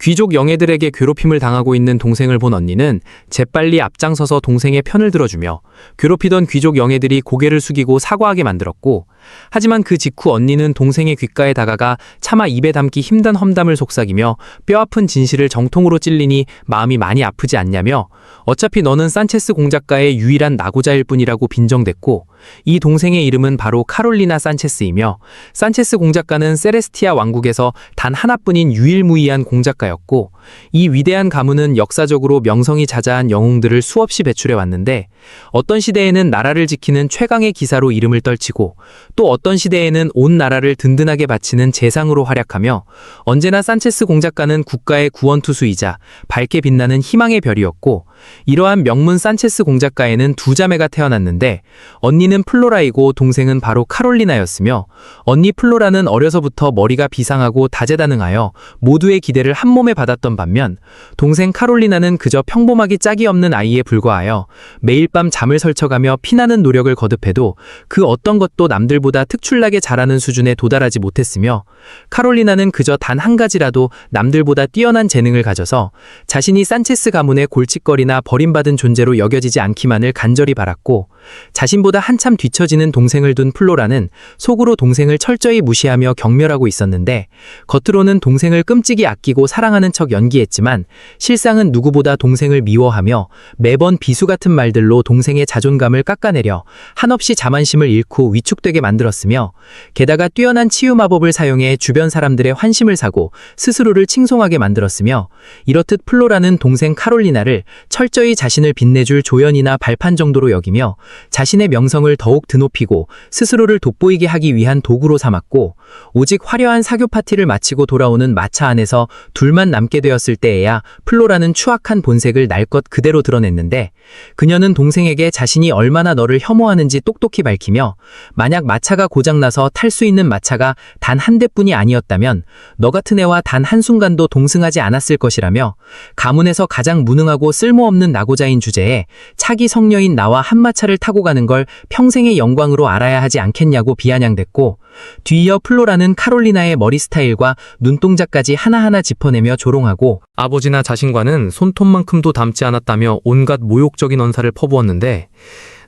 귀족 영예들에게 괴롭힘을 당하고 있는 동생을 본 언니는 재빨리 앞장서서 동생의 편을 들어주며 괴롭히던 귀족 영예들이 고개를 숙이고 사과하게 만들었고, 하지만 그 직후 언니는 동생의 귓가에 다가가 차마 입에 담기 힘든 험담을 속삭이며 뼈아픈 진실을 정통으로 찔리니 마음이 많이 아프지 않냐며 어차피 너는 산체스 공작가의 유일한 나고자일 뿐이라고 빈정댔고, 이 동생의 이름은 바로 카롤리나 산체스이며 산체스 공작가는 세레스티아 왕국에서 단 하나뿐인 유일무이한 공작가였고, 이 위대한 가문은 역사적으로 명성이 자자한 영웅들을 수없이 배출해 왔는데, 어떤 시대에는 나라를 지키는 최강의 기사로 이름을 떨치고 또 어떤 시대에는 온 나라를 든든하게 바치는 재상으로 활약하며, 언제나 산체스 공작가는 국가의 구원투수이자 밝게 빛나는 희망의 별이었고, 이러한 명문 산체스 공작가에는 두 자매가 태어났는데 언니는 플로라이고 동생은 바로 카롤리나였으며, 언니 플로라는 어려서부터 머리가 비상하고 다재다능하여 모두의 기대를 한 몸에 받았던 반면, 동생 카롤리나는 그저 평범하기 짝이 없는 아이에 불과하여 매일 밤 잠을 설쳐가며 피나는 노력을 거듭해도 그 어떤 것도 남들보다 특출나게 잘하는 수준에 도달하지 못했으며, 카롤리나는 그저 단 한 가지라도 남들보다 뛰어난 재능을 가져서 자신이 산체스 가문의 골칫거리나 버림받은 존재로 여겨지지 않기만을 간절히 바랐고, 자신보다 한참 뒤처지는 동생을 둔 플로라는 속으로 동생을 철저히 무시하며 경멸하고 있었는데, 겉으로는 동생을 끔찍이 아끼고 사랑하는 척 연기했지만 실상은 누구보다 동생을 미워하며 매번 비수 같은 말들로 동생의 자존감을 깎아내려 한없이 자만심을 잃고 위축되게 만들었으며, 게다가 뛰어난 치유 마법을 사용해 주변 사람들의 환심을 사고 스스로를 칭송하게 만들었으며, 이렇듯 플로라는 동생 카롤리나를 철저히 자신을 빛내줄 조연이나 발판 정도로 여기며 자신의 명성을 더욱 드높이고 스스로를 돋보이게 하기 위한 도구로 삼았고, 오직 화려한 사교 파티를 마치고 돌아오는 마차 안에서 둘만 남게 되었을 때에야 플로라는 추악한 본색을 날것 그대로 드러냈는데, 그녀는 동생에게 자신이 얼마나 너를 혐오하는지 똑똑히 밝히며, 만약 마차가 고장나서 탈 수 있는 마차가 단 한 대뿐이 아니었다면 너 같은 애와 단 한순간도 동승하지 않았을 것이라며, 가문에서 가장 무능하고 쓸모없는 나고자인 주제에 차기 성녀인 나와 한 마차를 타고 가는 걸 평생의 영광으로 알아야 하지 않겠냐고 비아냥댔고, 뒤이어 플로라는 카롤리나의 머리 스타일과 눈동자까지 하나하나 짚어내며 조롱하고, 아버지나 자신과는 손톱만큼도 닮지 않았다며 온갖 모욕적인 언사를 퍼부었는데,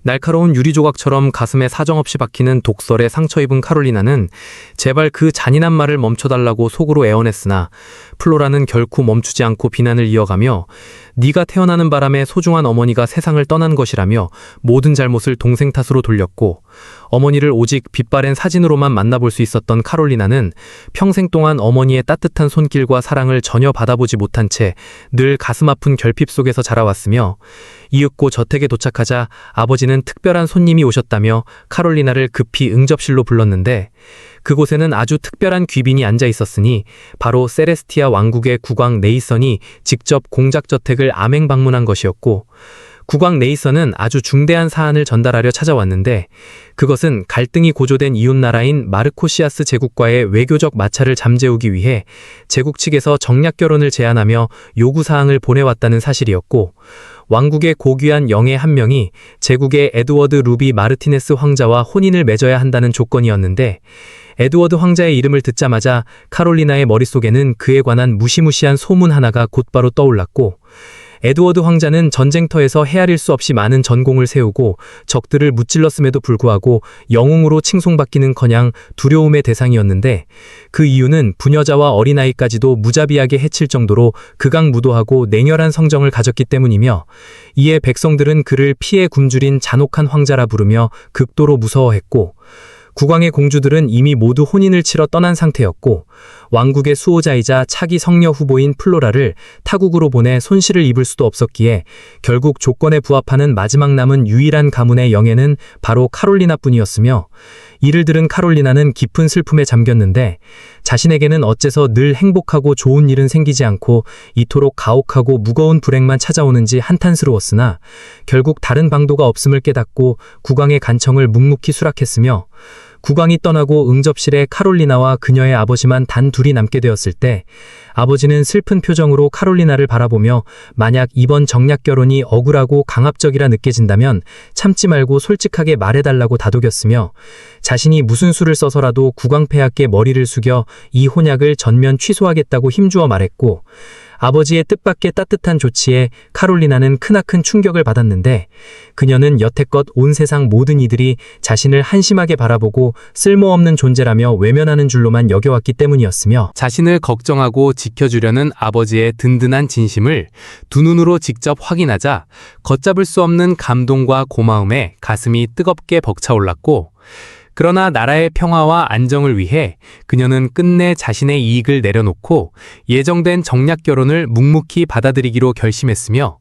날카로운 유리조각처럼 가슴에 사정없이 박히는 독설에 상처 입은 카롤리나는 제발 그 잔인한 말을 멈춰달라고 속으로 애원했으나, 플로라는 결코 멈추지 않고 비난을 이어가며 네가 태어나는 바람에 소중한 어머니가 세상을 떠난 것이라며 모든 잘못을 동생 탓으로 돌렸고, 어머니를 오직 빛바랜 사진으로만 만나볼 수 있었던 카롤리나는 평생 동안 어머니의 따뜻한 손길과 사랑을 전혀 받아보지 못한 채 늘 가슴 아픈 결핍 속에서 자라왔으며, 이윽고 저택에 도착하자 아버지는 특별한 손님이 오셨다며 카롤리나를 급히 응접실로 불렀는데, 그곳에는 아주 특별한 귀빈이 앉아 있었으니 바로 세레스티아 왕국의 국왕 네이선이 직접 공작저택을 암행 방문한 것이었고, 국왕 네이선은 아주 중대한 사안을 전달하려 찾아왔는데, 그것은 갈등이 고조된 이웃나라인 마르코시아스 제국과의 외교적 마찰을 잠재우기 위해 제국 측에서 정략 결혼을 제안하며 요구사항을 보내왔다는 사실이었고, 왕국의 고귀한 영예 한 명이 제국의 에드워드 루비 마르티네스 황자와 혼인을 맺어야 한다는 조건이었는데, 에드워드 황자의 이름을 듣자마자 카롤리나의 머릿속에는 그에 관한 무시무시한 소문 하나가 곧바로 떠올랐고, 에드워드 황자는 전쟁터에서 헤아릴 수 없이 많은 전공을 세우고 적들을 무찔렀음에도 불구하고 영웅으로 칭송받기는커녕 두려움의 대상이었는데, 그 이유는 부녀자와 어린아이까지도 무자비하게 해칠 정도로 극악무도하고 냉혈한 성정을 가졌기 때문이며, 이에 백성들은 그를 피해 굶주린 잔혹한 황자라 부르며 극도로 무서워했고, 국왕의 공주들은 이미 모두 혼인을 치러 떠난 상태였고, 왕국의 수호자이자 차기 성녀 후보인 플로라를 타국으로 보내 손실을 입을 수도 없었기에 결국 조건에 부합하는 마지막 남은 유일한 가문의 영예는 바로 카롤리나뿐이었으며, 이를 들은 카롤리나는 깊은 슬픔에 잠겼는데, 자신에게는 어째서 늘 행복하고 좋은 일은 생기지 않고 이토록 가혹하고 무거운 불행만 찾아오는지 한탄스러웠으나 결국 다른 방도가 없음을 깨닫고 국왕의 간청을 묵묵히 수락했으며, 국왕이 떠나고 응접실에 카롤리나와 그녀의 아버지만 단 둘이 남게 되었을 때 아버지는 슬픈 표정으로 카롤리나를 바라보며 만약 이번 정략 결혼이 억울하고 강압적이라 느껴진다면 참지 말고 솔직하게 말해달라고 다독였으며 자신이 무슨 수를 써서라도 국왕 폐하께 머리를 숙여 이 혼약을 전면 취소하겠다고 힘주어 말했고 아버지의 뜻밖의 따뜻한 조치에 카롤리나는 크나큰 충격을 받았는데 그녀는 여태껏 온 세상 모든 이들이 자신을 한심하게 바라보고 쓸모없는 존재라며 외면하는 줄로만 여겨왔기 때문이었으며 자신을 걱정하고 지켜주려는 아버지의 든든한 진심을 두 눈으로 직접 확인하자 걷잡을 수 없는 감동과 고마움에 가슴이 뜨겁게 벅차올랐고 그러나 나라의 평화와 안정을 위해 그녀는 끝내 자신의 이익을 내려놓고 예정된 정략 결혼을 묵묵히 받아들이기로 결심했으며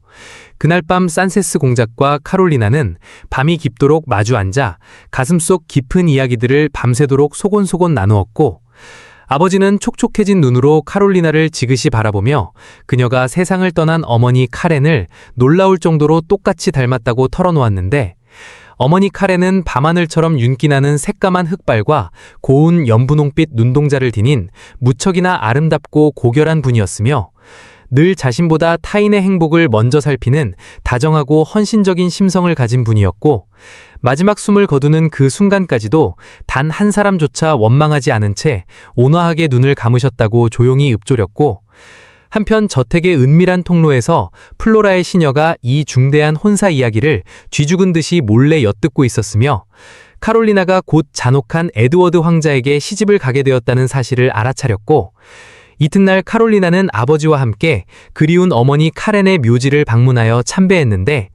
그날 밤 산세스 공작과 카롤리나는 밤이 깊도록 마주 앉아 가슴속 깊은 이야기들을 밤새도록 소곤소곤 나누었고 아버지는 촉촉해진 눈으로 카롤리나를 지그시 바라보며 그녀가 세상을 떠난 어머니 카렌을 놀라울 정도로 똑같이 닮았다고 털어놓았는데 어머니 카렌은 밤하늘처럼 윤기나는 새까만 흑발과 고운 연분홍빛 눈동자를 지닌 무척이나 아름답고 고결한 분이었으며 늘 자신보다 타인의 행복을 먼저 살피는 다정하고 헌신적인 심성을 가진 분이었고 마지막 숨을 거두는 그 순간까지도 단 한 사람조차 원망하지 않은 채 온화하게 눈을 감으셨다고 조용히 읊조렸고 한편 저택의 은밀한 통로에서 플로라의 시녀가 이 중대한 혼사 이야기를 쥐죽은 듯이 몰래 엿듣고 있었으며 카롤리나가 곧 잔혹한 에드워드 황자에게 시집을 가게 되었다는 사실을 알아차렸고 이튿날 카롤리나는 아버지와 함께 그리운 어머니 카렌의 묘지를 방문하여 참배했는데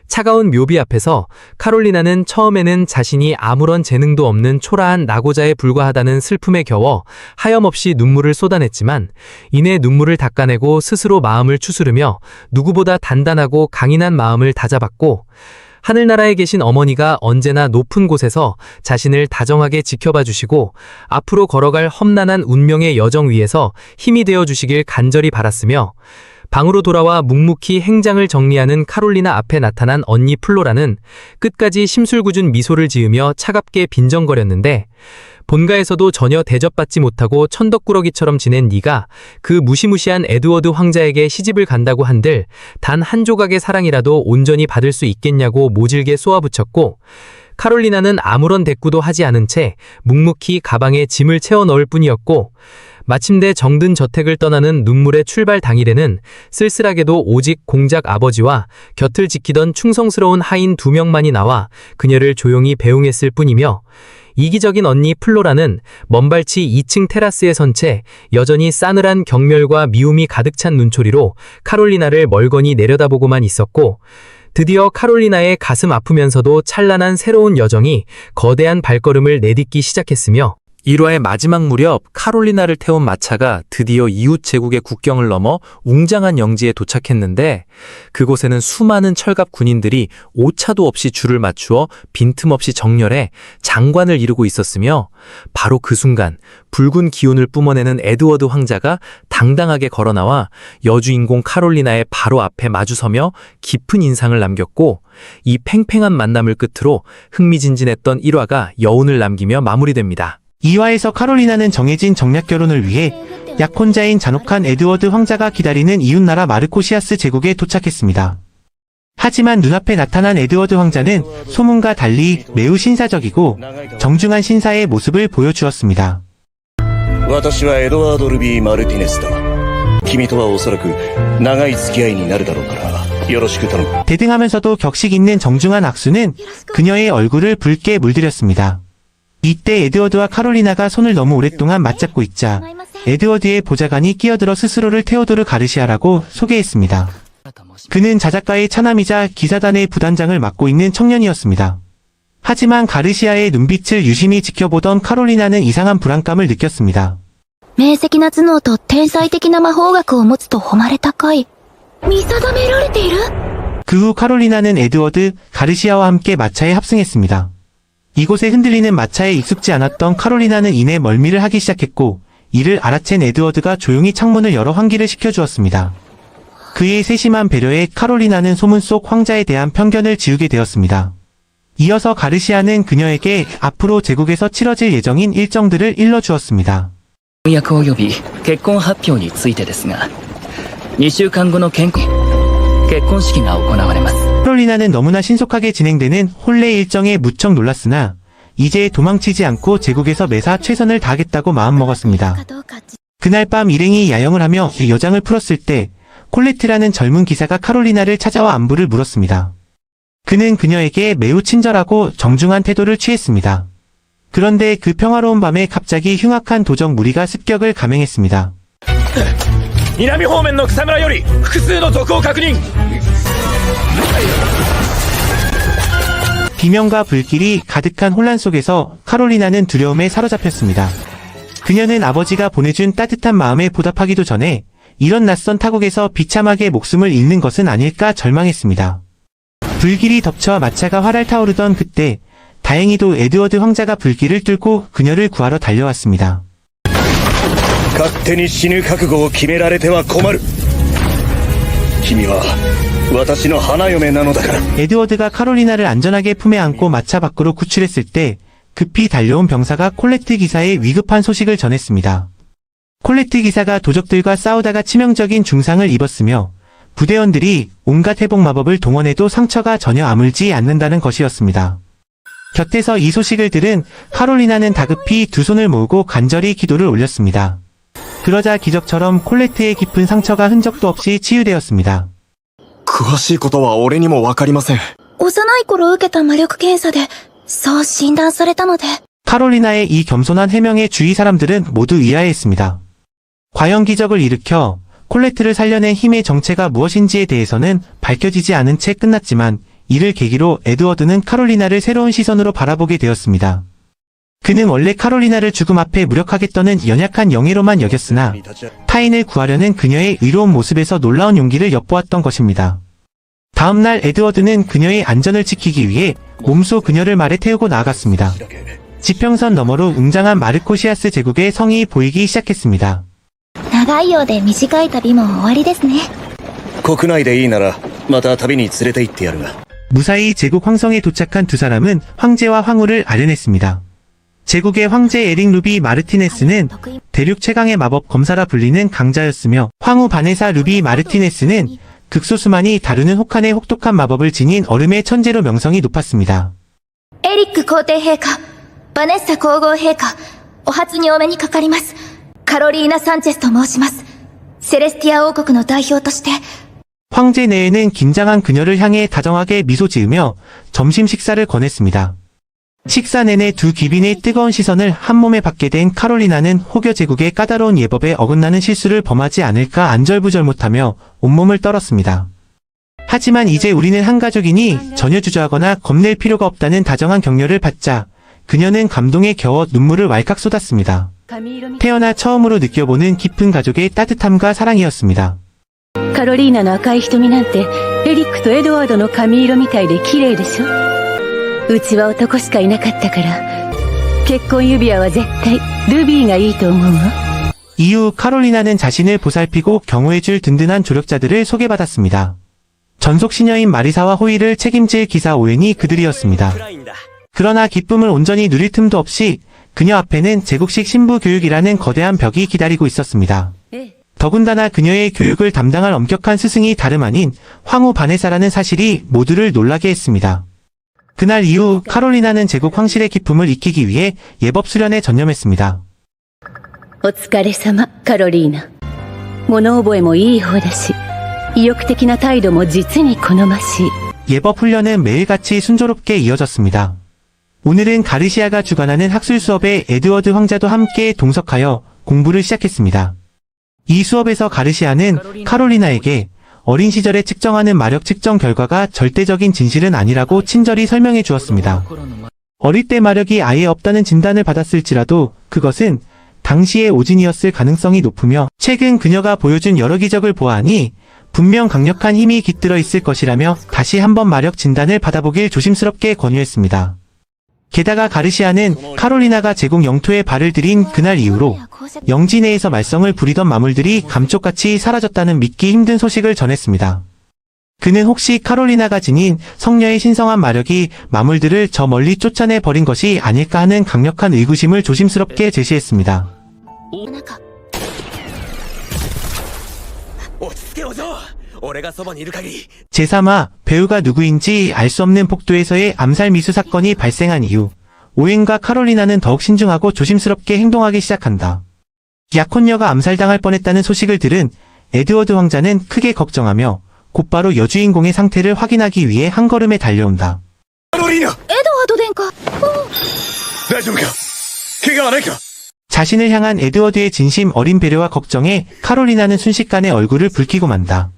차가운 묘비 앞에서 카롤리나는 처음에는 자신이 아무런 재능도 없는 초라한 낙오자에 불과하다는 슬픔에 겨워 하염없이 눈물을 쏟아냈지만 이내 눈물을 닦아내고 스스로 마음을 추스르며 누구보다 단단하고 강인한 마음을 다잡았고 하늘나라에 계신 어머니가 언제나 높은 곳에서 자신을 다정하게 지켜봐 주시고 앞으로 걸어갈 험난한 운명의 여정 위에서 힘이 되어 주시길 간절히 바랐으며 방으로 돌아와 묵묵히 행장을 정리하는 카롤리나 앞에 나타난 언니 플로라는 끝까지 심술궂은 미소를 지으며 차갑게 빈정거렸는데 본가에서도 전혀 대접받지 못하고 천덕꾸러기처럼 지낸 네가 그 무시무시한 에드워드 황자에게 시집을 간다고 한들 단 한 조각의 사랑이라도 온전히 받을 수 있겠냐고 모질게 쏘아붙였고 카롤리나는 아무런 대꾸도 하지 않은 채 묵묵히 가방에 짐을 채워 넣을 뿐이었고 마침내 정든 저택을 떠나는 눈물의 출발 당일에는 쓸쓸하게도 오직 공작 아버지와 곁을 지키던 충성스러운 하인 2명만이 나와 그녀를 조용히 배웅했을 뿐이며 이기적인 언니 플로라는 먼발치 2층 테라스에 선 채 여전히 싸늘한 경멸과 미움이 가득 찬 눈초리로 카롤리나를 멀거니 내려다보고만 있었고 드디어 카롤리나의 가슴 아프면서도 찬란한 새로운 여정이 거대한 발걸음을 내딛기 시작했으며 1화의 마지막 무렵 카롤리나를 태운 마차가 드디어 이웃 제국의 국경을 넘어 웅장한 영지에 도착했는데 그곳에는 수많은 철갑 군인들이 오차도 없이 줄을 맞추어 빈틈없이 정렬해 장관을 이루고 있었으며 바로 그 순간 붉은 기운을 뿜어내는 에드워드 황자가 당당하게 걸어나와 여주인공 카롤리나의 바로 앞에 마주서며 깊은 인상을 남겼고 이 팽팽한 만남을 끝으로 흥미진진했던 1화가 여운을 남기며 마무리됩니다. 2화에서 카롤리나는 정해진 정략 결혼을 위해 약혼자인 잔혹한 에드워드 황자가 기다리는 이웃나라 마르코시아스 제국에 도착했습니다. 하지만 눈앞에 나타난 에드워드 황자는 소문과 달리 매우 신사적이고 정중한 신사의 모습을 보여주었습니다. 私はエドワード・ルビー・マルティネスだ。君とはおそらく長い付き合いになるだろうからよろしく頼む。 대등하면서도 격식 있는 정중한 악수는 그녀의 얼굴을 붉게 물들였습니다. 이때 에드워드와 카롤리나가 손을 너무 오랫동안 맞잡고 있자 에드워드의 보좌관이 끼어들어 스스로를 테오도르 가르시아라고 소개했습니다. 그는 자작가의 차남이자 기사단의 부단장을 맡고 있는 청년이었습니다. 하지만 가르시아의 눈빛을 유심히 지켜보던 카롤리나는 이상한 불안감을 느꼈습니다. 明晰な頭脳と天才的な魔法学を持つと誉れ高い。見定められている? 그 후 카롤리나는 에드워드, 가르시아와 함께 마차에 합승했습니다. 이곳에 흔들리는 마차에 익숙지 않았던 카롤리나는 이내 멀미를 하기 시작했고 이를 알아챈 에드워드가 조용히 창문을 열어 환기를 시켜주었습니다. 그의 세심한 배려에 카롤리나는 소문 속 황자에 대한 편견을 지우게 되었습니다. 이어서 가르시아는 그녀에게 앞으로 제국에서 치러질 예정인 일정들을 일러주었습니다. 婚約及び結婚発表についてですが、2週間後の結婚式が行われます。 카롤리나는 너무나 신속하게 진행되는 혼례 일정에 무척 놀랐으나 이제 도망치지 않고 제국에서 매사 최선을 다하겠다고 마음먹었습니다. かどうか 그날 밤 일행이 야영을 하며 여장을 풀었을 때 콜레트라는 젊은 기사가 카롤리나를 찾아와 안부를 물었습니다. 그는 그녀에게 매우 친절하고 정중한 태도를 취했습니다. 그런데 그 평화로운 밤에 갑자기 흉악한 도적 무리가 습격을 감행했습니다. 南方面の草むらより複数の賊を確認。 비명과 불길이 가득한 혼란 속에서 카롤리나는 두려움에 사로잡혔습니다. 그녀는 아버지가 보내준 따뜻한 마음에 보답하기도 전에 이런 낯선 타국에서 비참하게 목숨을 잃는 것은 아닐까 절망했습니다. 불길이 덮쳐 마차가 활활 타오르던 그때 다행히도 에드워드 황자가 불길을 뚫고 그녀를 구하러 달려왔습니다. 勝手に死ぬ覚悟を決められては困る。君は私の花嫁なのだから。 에드워드가 카롤리나를 안전하게 품에 안고 마차 밖으로 구출했을 때 급히 달려온 병사가 콜레트 기사의 위급한 소식을 전했습니다. 콜레트 기사가 도적들과 싸우다가 치명적인 중상을 입었으며 부대원들이 온갖 회복 마법을 동원해도 상처가 전혀 아물지 않는다는 것이었습니다. 곁에서 이 소식을 들은 카롤리나는 다급히 두 손을 모으고 간절히 기도를 올렸습니다. 그러자 기적처럼 콜레트의 깊은 상처가 흔적도 없이 치유되었습니다. 詳しいことは俺にもわかりません。幼い頃受けた魔力検査でそう診断されたので 카롤리나의 이 겸손한 해명에 주위 사람들은 모두 의아해했습니다. 과연 기적을 일으켜 콜레트를 살려낸 힘의 정체가 무엇인지에 대해서는 밝혀지지 않은 채 끝났지만 이를 계기로 에드워드는 카롤리나를 새로운 시선으로 바라보게 되었습니다. 그는 원래 카롤리나를 죽음 앞에 무력하게 떠는 연약한 영예로만 여겼으나 타인을 구하려는 그녀의 의로운 모습에서 놀라운 용기를 엿보았던 것입니다. 다음날 에드워드는 그녀의 안전을 지키기 위해 몸소 그녀를 말에 태우고 나아갔습니다. 지평선 너머로 웅장한 마르코시아스 제국의 성이 보이기 시작했습니다. 長いようで短い旅も終わりですね。国内でいいならまた旅に連れて行ってやるが。 무사히 제국 황성에 도착한 두 사람은 황제와 황후를 아련했습니다. 제국의 황제 에릭 루비 마르티네스는 대륙 최강의 마법 검사라 불리는 강자였으며 황후 바네사 루비 마르티네스는 극소수만이 다루는 혹한의 혹독한 마법을 지닌 얼음의 천재로 명성이 높았습니다. エリック皇帝陛下、バネッサ皇后陛下、お初にお目にかかります。カロリーナ・サンチェスと申します。セレスティア王国の代表として 황제 내에는 긴장한 그녀를 향해 다정하게 미소 지으며 점심 식사를 권했습니다. 식사 내내 두 귀빈의 뜨거운 시선을 한몸에 받게 된 카롤리나는 호교 제국의 까다로운 예법에 어긋나는 실수를 범하지 않을까 안절부절 못하며 온몸을 떨었습니다. 하지만 이제 우리는 한 가족이니 전혀 주저하거나 겁낼 필요가 없다는 다정한 격려를 받자 그녀는 감동에 겨워 눈물을 왈칵 쏟았습니다. 태어나 처음으로 느껴보는 깊은 가족의 따뜻함과 사랑이었습니다. カロリーナの赤い瞳なんてエリックとエドワードの髪色みたいで綺麗でしょ。うちは男しかいなかったから結婚指輪は絶対ルビーがいいと思うわ。 이후 카롤리나는 자신을 보살피고 경호해줄 든든한 조력자들을 소개받았습니다. 전속 시녀인 마리사와 호이를 책임질 기사 오웬이 그들이었습니다. 그러나 기쁨을 온전히 누릴 틈도 없이 그녀 앞에는 제국식 신부 교육이라는 거대한 벽이 기다리고 있었습니다. 더군다나 그녀의 교육을 담당할 엄격한 스승이 다름 아닌 황후 바네사라는 사실이 모두를 놀라게 했습니다. 그날 이후 카롤리나는 제국 황실의 기품을 익히기 위해 예법 수련에 전념했습니다. お疲れ様カロリーナ。物覚えもいい方だし意欲的な態度も実に好ましい。 예법 훈련은 매일같이 순조롭게 이어졌습니다. 오늘은 가르시아가 주관하는 학술 수업에 에드워드 황자도 함께 동석하여 공부를 시작했습니다. 이 수업에서 가르시아는 카롤리나에게 어린 시절에 측정하는 마력 측정 결과가 절대적인 진실은 아니라고 친절히 설명해 주었습니다. 어릴 때 마력이 아예 없다는 진단을 받았을지라도 그것은 당시의 오진이었을 가능성이 높으며 최근 그녀가 보여준 여러 기적을 보아하니 분명 강력한 힘이 깃들어 있을 것이라며 다시 한번 마력 진단을 받아보길 조심스럽게 권유했습니다. 게다가 가르시아는 카롤리나가 제국 영토에 발을 들인 그날 이후로 영지 내에서 말썽을 부리던 마물들이 감쪽같이 사라졌다는 믿기 힘든 소식을 전했습니다. 그는 혹시 카롤리나가 지닌 성녀의 신성한 마력이 마물들을 저 멀리 쫓아내 버린 것이 아닐까 하는 강력한 의구심을 조심스럽게 제시했습니다. なんか落ち着けお嬢俺がそばにいる限り 제3화 배우가 누구인지 알 수 없는 복도에서의 암살 미수 사건이 발생한 이후 오웬과 카롤리나는 더욱 신중하고 조심스럽게 행동하기 시작한다. 약혼녀가 암살당할 뻔했다는 소식을 들은 에드워드 왕자는 크게 걱정하며 곧바로 여주인공의 상태를 확인하기 위해 한 걸음에 달려온다. カロリーナエドワード殿下大丈夫か怪我はないか 자신을 향한 에드워드의 진심 어린 배려와 걱정에 카롤리나는 순식간에 얼굴을 붉히고 만다.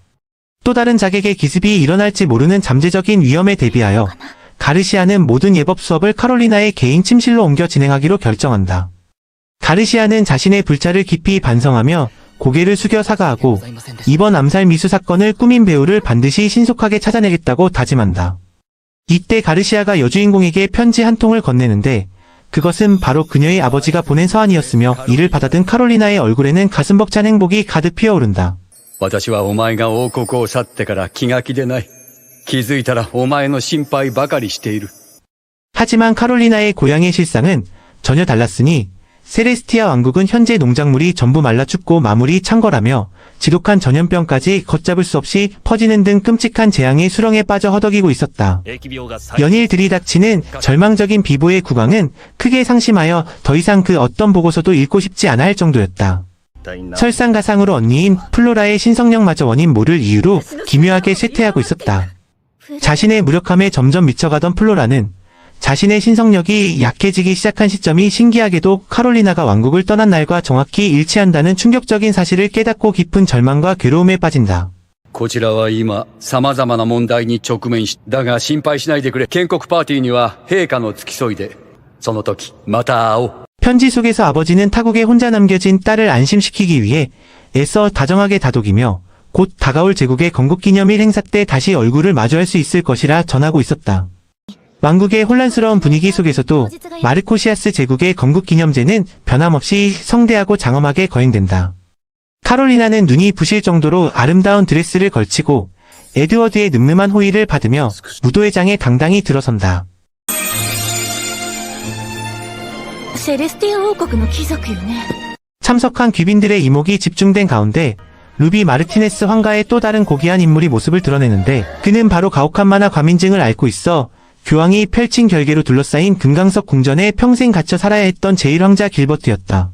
또 다른 자객의 기습이 일어날지 모르는 잠재적인 위험에 대비하여 가르시아는 모든 예법 수업을 카롤리나의 개인 침실로 옮겨 진행하기로 결정한다. 가르시아는 자신의 불찰을 깊이 반성하며 고개를 숙여 사과하고 이번 암살 미수 사건을 꾸민 배우를 반드시 신속하게 찾아내겠다고 다짐한다. 이때 가르시아가 여주인공에게 편지 한 통을 건네는데 그것은 바로 그녀의 아버지가 보낸 서한이었으며 이를 받아든 카롤리나의 얼굴에는 가슴 벅찬 행복이 가득 피어오른다. 私はお前が王国を去ってから気が気でない。気づいたらお前の心配ばかりしている。 하지만 카롤리나의 고향의 실상은 전혀 달랐으니 세레스티아 왕국은 현재 농작물이 전부 말라 죽고 마물이 찬 거라며 지독한 전염병까지 걷잡을 수 없이 퍼지는 등 끔찍한 재앙의 수렁에 빠져 허덕이고 있었다. 疫病が再 연일 들이닥치는 절망적인 비보의 국왕은 크게 상심하여 더 이상 그 어떤 보고서도 읽고 싶지 않아 할 정도였다. 설상가상으로 언니인 플로라의 신성령마저 원인 모를 이유로 기묘하게 쇠퇴하고 있었다. 자신의 무력함에 점점 미쳐가던 플로라는 자신의 신성력이 약해지기 시작한 시점이 신기하게도 카롤리나가 왕국을 떠난 날과 정확히 일치한다는 충격적인 사실을 깨닫고 깊은 절망과 괴로움에 빠진다. こちらは今、様々な問題に直面し、だが心配しないでくれ。建国パーティーには陛下の付き添いで。その時、また会おう。 편지 속에서 아버지는 타국에 혼자 남겨진 딸을 안심시키기 위해 애써 다정하게 다독이며 곧 다가올 제국의 건국기념일 행사 때 다시 얼굴을 마주할 수 있을 것이라 전하고 있었다. 왕국의 혼란스러운 분위기 속에서도 마르코시아스 제국의 건국기념제는 변함없이 성대하고 장엄하게 거행된다. 카롤리나는 눈이 부실 정도로 아름다운 드레스를 걸치고 에드워드의 늠름한 호의를 받으며 무도회장에 당당히 들어선다. セレスティア王国の貴族よね 참석한 귀빈들의 이목이 집중된 가운데 루비 마르티네스 황가의 또 다른 고귀한 인물이 모습을 드러내는데 그는 바로 가혹한 만화 과민증을 앓고 있어 교황이 펼친 결계로 둘러싸인 금강석 궁전에 평생 갇혀 살아야 했던 제1황자 길버트였다.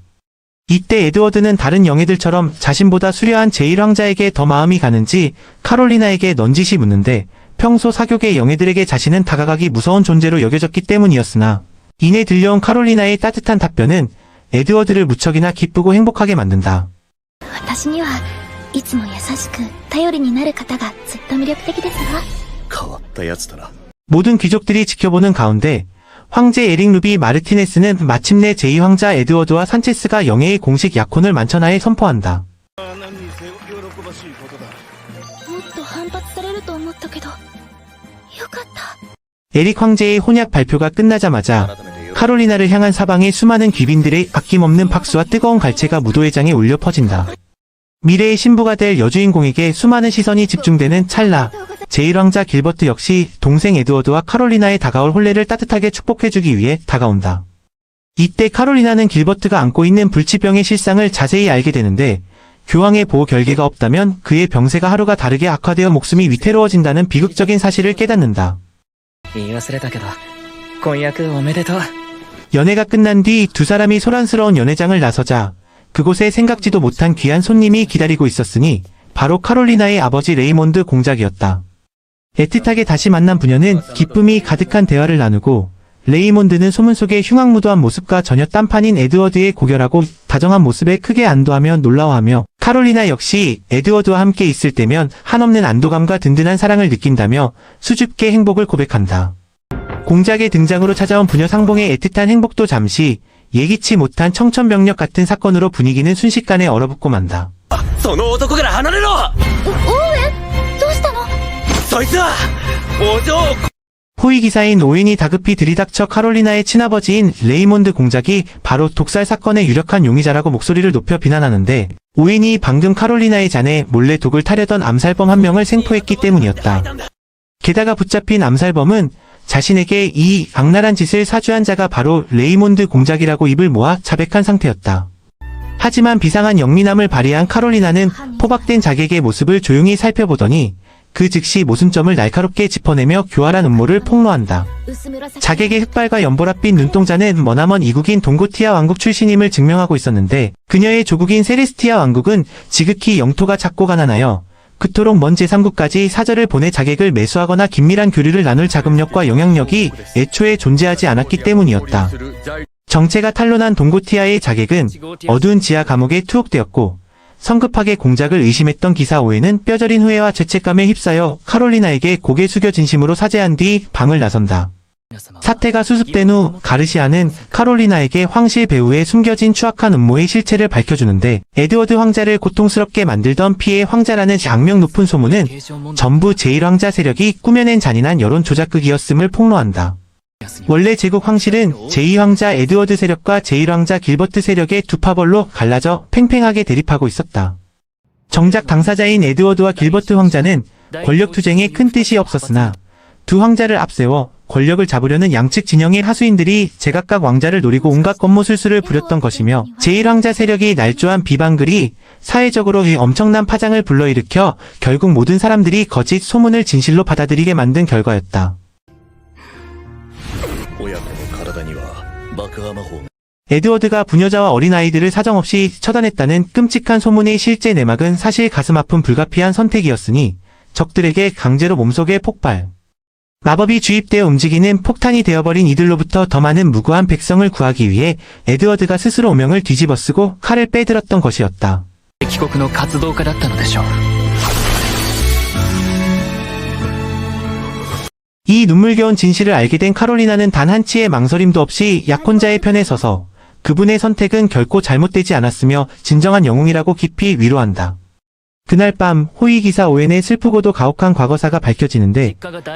이때 에드워드는 다른 영예들처럼 자신보다 수려한 제1황자에게 더 마음이 가는지 카롤리나에게 넌지시 묻는데 평소 사교계 영예들에게 자신은 다가가기 무서운 존재로 여겨졌기 때문이었으나 이내 들려온 카롤리나의 따뜻한 답변은 에드워드를 무척이나 기쁘고 행복하게 만든다. 私にはいつも優しく頼りになる方がずっと魅力的ですわ変わったやつだな 모든 귀족들이 지켜보는 가운데 황제 에릭 루비 마르티네스는 마침내 제2황자 에드워드와 산체스가 영예의 공식 약혼을 만천하에 선포한다. もっと反発されると思ったけどよかった 에릭 황제의 혼약 발표가 끝나자마자 카롤리나를 향한 사방에 수많은 귀빈들의 아낌없는 박수와 뜨거운 갈채가 무도회장에 울려 퍼진다. 미래의 신부가 될 여주인공에게 수많은 시선이 집중되는 찰나 제1황자 길버트 역시 동생 에드워드와 카롤리나의 다가올 혼례를 따뜻하게 축복해주기 위해 다가온다. 이때 카롤리나는 길버트가 안고 있는 불치병의 실상을 자세히 알게 되는데 교황의 보호 결계가 없다면 그의 병세가 하루가 다르게 악화되어 목숨이 위태로워진다는 비극적인 사실을 깨닫는다. 言い忘れたけど婚約おめでとう 연회가 끝난 뒤 두 사람이 소란스러운 연회장을 나서자 그곳에 생각지도 못한 귀한 손님이 기다리고 있었으니 바로 카롤리나의 아버지 레이몬드 공작이었다. 애틋하게 다시 만난 부녀는 기쁨이 가득한 대화를 나누고 레이몬드는 소문 속의 흉악무도한 모습과 전혀 딴판인 에드워드의 고결하고 다정한 모습에 크게 안도하며 놀라워하며 카롤리나 역시 에드워드와 함께 있을 때면 한없는 안도감과 든든한 사랑을 느낀다며 수줍게 행복을 고백한다. 공작의 등장으로 찾아온 부녀 상봉의 애틋한 행복도 잠시 예기치 못한 청천벽력 같은 사건으로 분위기는 순식간에 얼어붙고 만다. その男から離れろオーウェンどうしたのそいつはお嬢を 호위 기사인 오웬이 다급히 들이닥쳐 카롤리나의 친아버지인 레이몬드 공작이 바로 독살 사건의 유력한 용의자라고 목소리를 높여 비난하는데, 오웬이 방금 카롤리나의 잔에 몰래 독을 타려던 암살범 한 명을 생포했기 때문이었다. 게다가 붙잡힌 암살범은 자신에게 이 악랄한 짓을 사주한 자가 바로 레이몬드 공작이라고 입을 모아 자백한 상태였다. 하지만 비상한 영민함을 발휘한 카롤리나는 포박된 자객의 모습을 조용히 살펴보더니 그 즉시 모순점을 날카롭게 짚어내며 교활한 음모를 폭로한다. 자객의 흑발과 연보랏빛 눈동자는 머나먼 이국인 동고티아 왕국 출신임을 증명하고 있었는데, 그녀의 조국인 세레스티아 왕국은 지극히 영토가 작고 가난하여 그토록 먼 제3국까지 사절을 보내 자객을 매수하거나 긴밀한 교류를 나눌 자금력과 영향력이 애초에 존재하지 않았기 때문이었다. 정체가 탄로난 동고티아의 자객은 어두운 지하 감옥에 투옥되었고, 성급하게 공작을 의심했던 기사 오웬은 뼈저린 후회와 죄책감에 휩싸여 카롤리나에게 고개 숙여 진심으로 사죄한 뒤 방을 나선다. 사태가 수습된 후 가르시아는 카롤리나에게 황실 배후에 숨겨진 추악한 음모의 실체를 밝혀주는데, 에드워드 황자를 고통스럽게 만들던 피해 황자라는 악명 높은 소문은 전부 제1황자 세력이 꾸며낸 잔인한 여론 조작극이었음을 폭로한다. 원래 제국 황실은 제2황자 에드워드 세력과 제1황자 길버트 세력의 두 파벌로 갈라져 팽팽하게 대립하고 있었다. 정작 당사자인 에드워드와 길버트 황자는 권력 투쟁에 큰 뜻이 없었으나, 두 황자를 앞세워 권력을 잡으려는 양측 진영의 하수인들이 제각각 왕자를 노리고 온갖 겉모술수를 부렸던 것이며, 제1황자 세력이 날조한 비방글이 사회적으로 엄청난 파장을 불러일으켜 결국 모든 사람들이 거짓 소문을 진실로 받아들이게 만든 결과였다. 에드워드가 부녀자와 어린아이들을 사정없이 처단했다는 끔찍한 소문의 실제 내막은 사실 가슴 아픈 불가피한 선택이었으니 적들에게 강제로 몸속에 폭발, 마법이 주입되어 움직이는 폭탄이 되어버린 이들로부터 더 많은 무고한 백성을 구하기 위해 에드워드가 스스로 오명을 뒤집어쓰고 칼을 빼들었던 것이었다. 帰国の活動家だったのでしょう。 이 눈물겨운 진실을 알게 된 카롤리나는 단 한치의 망설임도 없이 약혼자의 편에 서서 그분의 선택은 결코 잘못되지 않았으며 진정한 영웅이라고 깊이 위로한다. 그날 밤 호위 기사 오웬의 슬프고도 가혹한 과거사가 밝혀지는데,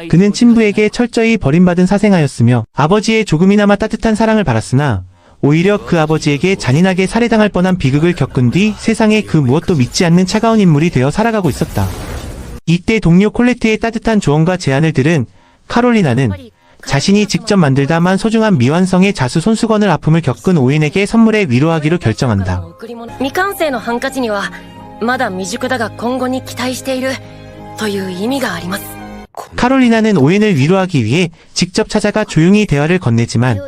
그는 친부에게 철저히 버림받은 사생아였으며 아버지의 조금이나마 따뜻한 사랑을 받았으나 오히려 그 아버지에게 잔인하게 살해당할 뻔한 비극을 겪은 뒤 세상에 그 무엇도 믿지 않는 차가운 인물이 되어 살아가고 있었다. 이때 동료 콜레트의 따뜻한 조언과 제안을 들은 카롤리나는 자신이 직접 만들다만 소중한 미완성의 자수 손수건을 아픔을 겪은 오웬에게 선물해 위로하기로 결정한다. 未完成のハンカチにはまだ未熟だが今後に期待しているという意味があります。 카롤리나는 오웬을 위로하기 위해 직접 찾아가 조용히 대화를 건네지만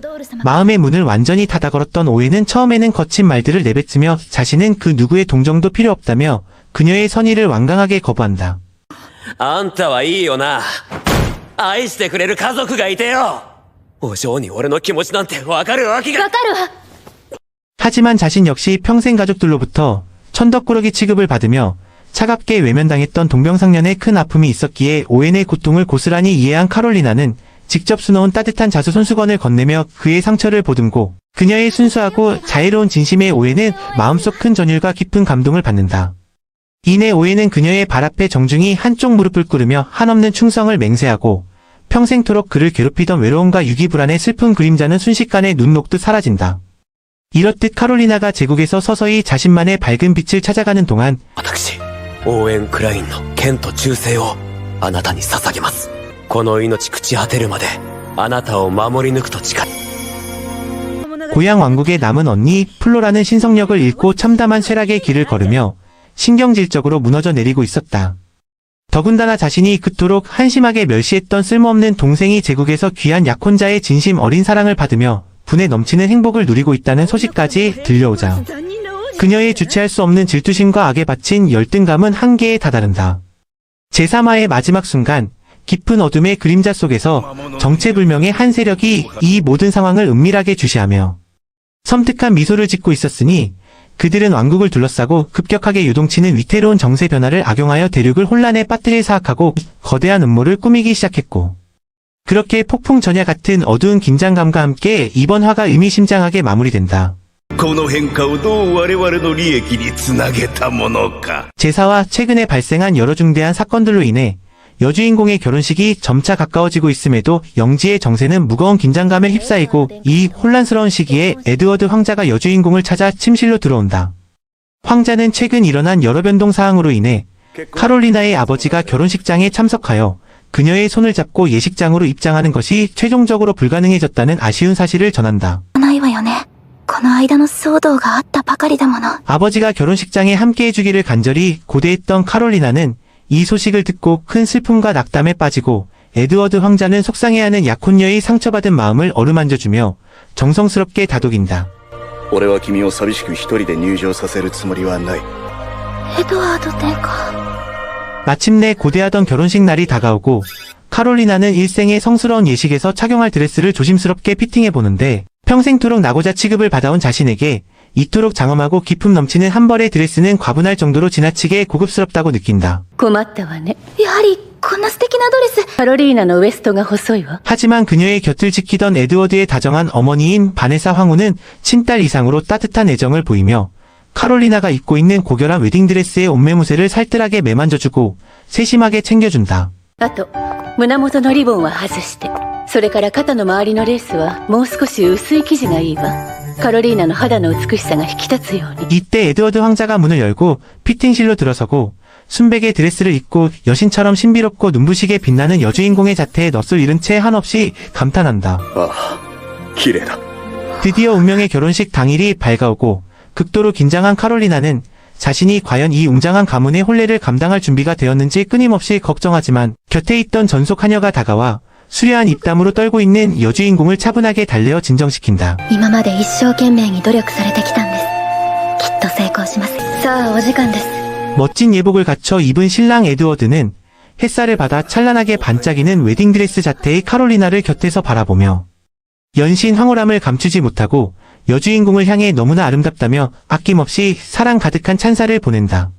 마음의 문을 완전히 닫아 걸었던 오웬은 처음에는 거친 말들을 내뱉으며 자신은 그 누구의 동정도 필요 없다며 그녀의 선의를 완강하게 거부한다. あんたはいいよな。愛してくれる家族がいてよ。お嬢に俺の気持ちなんてわかるわけが。わかるわ。 하지만 자신 역시 평생 가족들로부터 천덕꾸러기 취급을 받으며 차갑게 외면당했던 동병상련의 큰 아픔이 있었기에 오웬의 고통을 고스란히 이해한 카롤리나는 직접 수놓은 따뜻한 자수 손수건을 건네며 그의 상처를 보듬고, 그녀의 순수하고 자애로운 진심에 오웬은 마음속 큰 전율과 깊은 감동을 받는다. 이내 오웬은 그녀의 발 앞에 정중히 한쪽 무릎을 꿇으며 한없는 충성을 맹세하고, 평생토록 그를 괴롭히던 외로움과 유기불안의 슬픈 그림자는 순식간에 눈 녹듯 사라진다. 이렇듯 카롤리나가 제국에서 서서히 자신만의 밝은 빛을 찾아가는 동안 私、オーウェン・クラインの剣と忠誠をあなたに捧げます。この命朽ち果てるまであなたを守り抜くと誓い。 고향 왕국의 남은 언니 플로라는 신성력을 잃고 참담한 쇠락의 길을 걸으며 신경질적으로 무너져 내리고 있었다. 더군다나 자신이 그토록 한심하게 멸시했던 쓸모없는 동생이 제국에서 귀한 약혼자의 진심 어린 사랑을 받으며 분에 넘치는 행복을 누리고 있다는 소식까지 들려오자 그녀의 주체할 수 없는 질투심과 악에 바친 열등감은 한계에 다다른다. 제3화의 마지막 순간 깊은 어둠의 그림자 속에서 정체불명의 한 세력이 이 모든 상황을 은밀하게 주시하며 섬뜩한 미소를 짓고 있었으니, 그들은 왕국을 둘러싸고 급격하게 요동치는 위태로운 정세 변화를 악용하여 대륙을 혼란에 빠뜨릴 사악하고 거대한 음모를 꾸미기 시작했고, 그렇게 폭풍 전야 같은 어두운 긴장감과 함께 이번 화가 의미심장하게 마무리된다. この変化をどう我々の利益につなげたものか。 제4화 최근에 발생한 여러 중대한 사건들로 인해 여주인공의 결혼식이 점차 가까워지고 있음에도 영지의 정세는 무거운 긴장감에 휩싸이고 이 혼란스러운 시기에 에드워드 황자가 여주인공을 찾아 침실로 들어온다. 황자는 최근 일어난 여러 변동 사항으로 인해 카롤리나의 아버지가 결혼식장에 참석하여 그녀의 손을 잡고 예식장으로 입장하는 것이 최종적으로 불가능해졌다는 아쉬운 사실을 전한다. ないわよね。この間の騒動があったばかりだもの。 아버지가 결혼식장에 함께해주기를 간절히 고대했던 카롤리나는 이 소식을 듣고 큰 슬픔과 낙담에 빠지고 에드워드 황자는 속상해하는 약혼녀의 상처받은 마음을 어루만져주며 정성스럽게 다독인다. 俺は君を寂しく一人で入場させるつもりはない。エドワード殿下。 마침내 고대하던 결혼식 날이 다가오고 카롤리나는 일생의 성스러운 예식에서 착용할 드레스를 조심스럽게 피팅해보는데 평생토록 나고자 취급을 받아온 자신에게 이토록 장엄하고 기품 넘치는 한 벌의 드레스는 과분할 정도로 지나치게 고급스럽다고 느낀다. 困ったわね。やはり、こんな素敵なドレス。カロリーナのウエストが細いわ。 하지만 그녀의 곁을 지키던 에드워드의 다정한 어머니인 바네사 황후는 친딸 이상으로 따뜻한 애정을 보이며 카롤리나가 입고 있는 고결한 웨딩드레스의 옷매무새를 살뜰하게 매만져주고 세심하게 챙겨준다. あと、胸元のリボンは外して。それから肩の周りのレースはもう少し薄い生地がいいわ。カロリーナの肌の美しさが引き立つように。 이때 에드워드 황자가 문을 열고 피팅실로 들어서고 순백의 드레스를 입고 여신처럼 신비롭고 눈부시게 빛나는 여주인공의 자태에 넋을 잃은 채 한없이 감탄한다. ああ、綺麗だ。 드디어 운명의 결혼식 당일이 밝아오고 극도로 긴장한 카롤리나는 자신이 과연 이 웅장한 가문의 혼례를 감당할 준비가 되었는지 끊임없이 걱정하지만 곁에 있던 전속 하녀가 다가와 수려한 입담으로 떨고 있는 여주인공을 차분하게 달래어 진정시킨다. 今まで一生懸命に努力されてきたんです。きっと成功します。さあ、お時間です。 멋진 예복을 갖춰 입은 신랑 에드워드는 햇살을 받아 찬란하게 반짝이는 웨딩드레스 자태의 카롤리나를 곁에서 바라보며 연신 황홀함을 감추지 못하고 여주인공을 향해 너무나 아름답다며 아낌없이 사랑 가득한 찬사를 보낸다.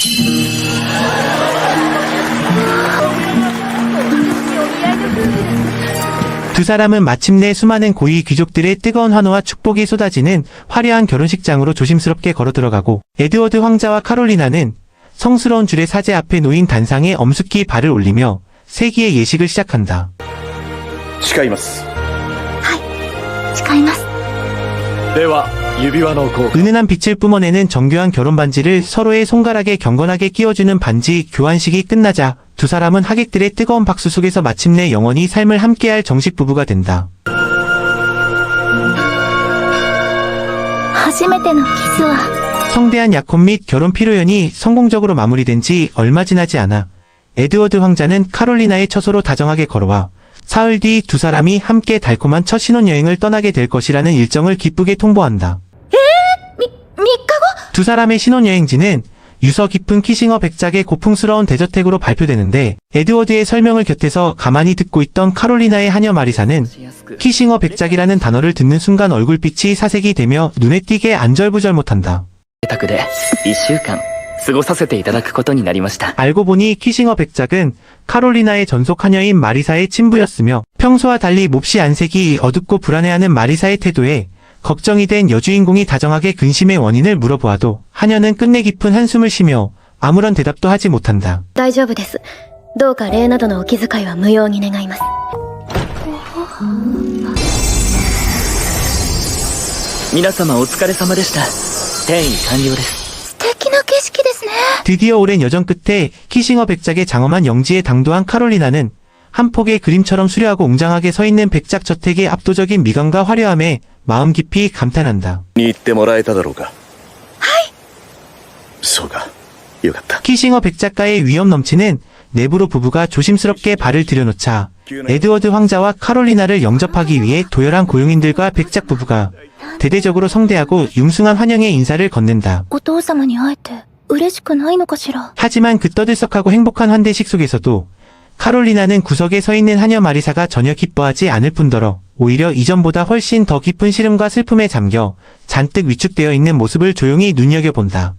두 사람은 마침내 수많은 고위 귀족들의 뜨거운 환호와 축복이 쏟아지는 화려한 결혼식장으로 조심스럽게 걸어 들어가고 에드워드 황자와 카롤리나는 성스러운 줄의 사제 앞에 놓인 단상에 엄숙히 발을 올리며 세기의 예식을 시작한다. 誓います。誓います。では指輪の交換 은은한 빛을 뿜어내는 정교한 결혼 반지를 서로의 손가락에 경건하게 끼워주는 반지 교환식이 끝나자 두 사람은 하객들의 뜨거운 박수 속에서 마침내 영원히 삶을 함께할 정식 부부가 된다. 初めてのキスは 성대한 약혼 및 결혼 피로연이 성공적으로 마무리된 지 얼마 지나지 않아 에드워드 황자는 카롤리나의 처소로 다정하게 걸어와 사흘 뒤 두 사람이 함께 달콤한 첫 신혼여행을 떠나게 될 것이라는 일정을 기쁘게 통보한다. 3日後 두 사람의 신혼여행지는 유서 깊은 키싱어 백작의 고풍스러운 대저택으로 발표되는데 에드워드의 설명을 곁에서 가만히 듣고 있던 카롤리나의 하녀 마리사는 키싱어 백작이라는 단어를 듣는 순간 얼굴빛이 사색이 되며 눈에 띄게 안절부절 못한다. 宅で1週間過ごさせていただくことになりました。 알고 보니 키싱어 백작은 카롤리나의 전속 하녀인 마리사의 친부였으며 평소와 달리 몹시 안색이 어둡고 불안해하는 마리사의 태도에 걱정이 된 여주인공이 다정하게 근심의 원인을 물어보아도 하녀는 끝내 깊은 한숨을 쉬며 아무런 대답도 하지 못한다. 大丈夫です。どうか礼などのお気遣いは無用に願います。皆様お疲れ様でした。転移完了です。素敵な景色ですね。 드디어 오랜 여정 끝에 키싱어 백작의 장엄한 영지에 당도한 카롤리나는 한 폭의 그림처럼 수려하고 웅장하게 서 있는 백작 저택의 압도적인 미감과 화려함에 마음 깊이 감탄한다. に行ってもらえただろうか。はい。そうか。よかった。 키싱어 백작가의 위험 넘치는 내부로 부부가 조심스럽게 발을 들여놓자 에드워드 황자와 카롤리나를 영접하기 위해 도열한 고용인들과 백작 부부가 대대적으로 성대하고 융숭한 환영의 인사를 건넨다. お父様に会えて嬉しくないのかしら。 하지만 그 떠들썩하고 행복한 환대식 속에서도 카롤리나는 구석에 서 있는 하녀 마리사가 전혀 기뻐하지 않을 뿐더러 오히려 이전보다 훨씬 더 깊은 시름과 슬픔에 잠겨 잔뜩 위축되어 있는 모습을 조용히 눈여겨본다.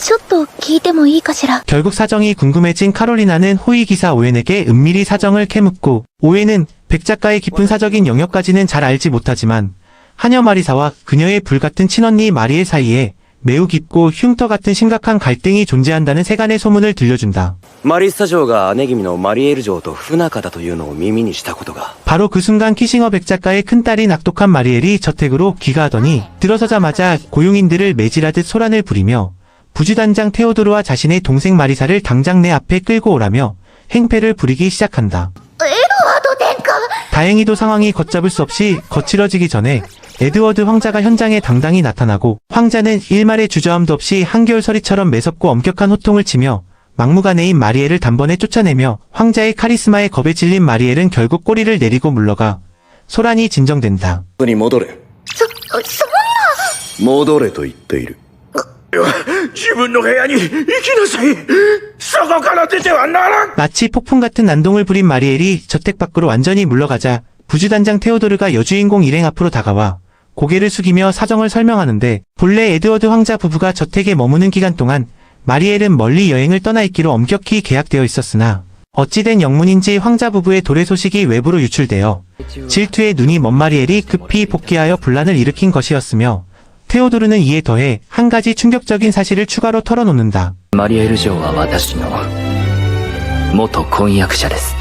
ちょっと聞いてもいいかしら。 결국 사정이 궁금해진 카롤리나는 호위기사 오웬에게 은밀히 사정을 캐묻고 오웬은 백작가의 깊은 사적인 영역까지는 잘 알지 못하지만 하녀 마리사와 그녀의 불같은 친언니 마리엘 사이에 매우 깊고 흉터 같은 심각한 갈등이 존재한다는 세간의 소문을 들려준다. マリッサ城が姉君のマリエール城と不仲だというのを耳にしたことが。 바로 그 순간 키싱어 백작가의 큰딸인 악독한 마리엘이 저택으로 귀가하더니 들어서자마자 고용인들을 매질하듯 소란을 부리며 부주단장 테오도르와 자신의 동생 마리사를 당장 내 앞에 끌고 오라며 행패를 부리기 시작한다. エドワード殿下 다행히도 상황이 걷잡을 수 없이 거칠어지기 전에 에드워드 황자가 현장에 당당히 나타나고 황자는 일말의 주저함도 없이 한겨울 서리처럼 매섭고 엄격한 호통을 치며 막무가내인 마리엘을 단번에 쫓아내며 황자의 카리스마에 겁에 질린 마리엘은 결국 꼬리를 내리고 물러가 소란이 진정된다. に戻れ。そんな戻れと言っている。自分の部屋に行きなさい。そこから出てはならん。 마치 폭풍 같은 난동을 부린 마리엘이 저택 밖으로 완전히 물러가자 부주단장 테오도르가 여주인공 일행 앞으로 다가와 고개를 숙이며 사정을 설명하는데 본래 에드워드 황자 부부가 저택에 머무는 기간 동안 마리엘은 멀리 여행을 떠나 있기로 엄격히 계약되어 있었으나 어찌된 영문인지 황자 부부의 도래 소식이 외부로 유출되어 질투에 눈이 먼 마리엘이 급히 복귀하여 분란을 일으킨 것이었으며 테오도르는 이에 더해 한 가지 충격적인 사실을 추가로 털어놓는다. マリエル城は私の元婚約者です。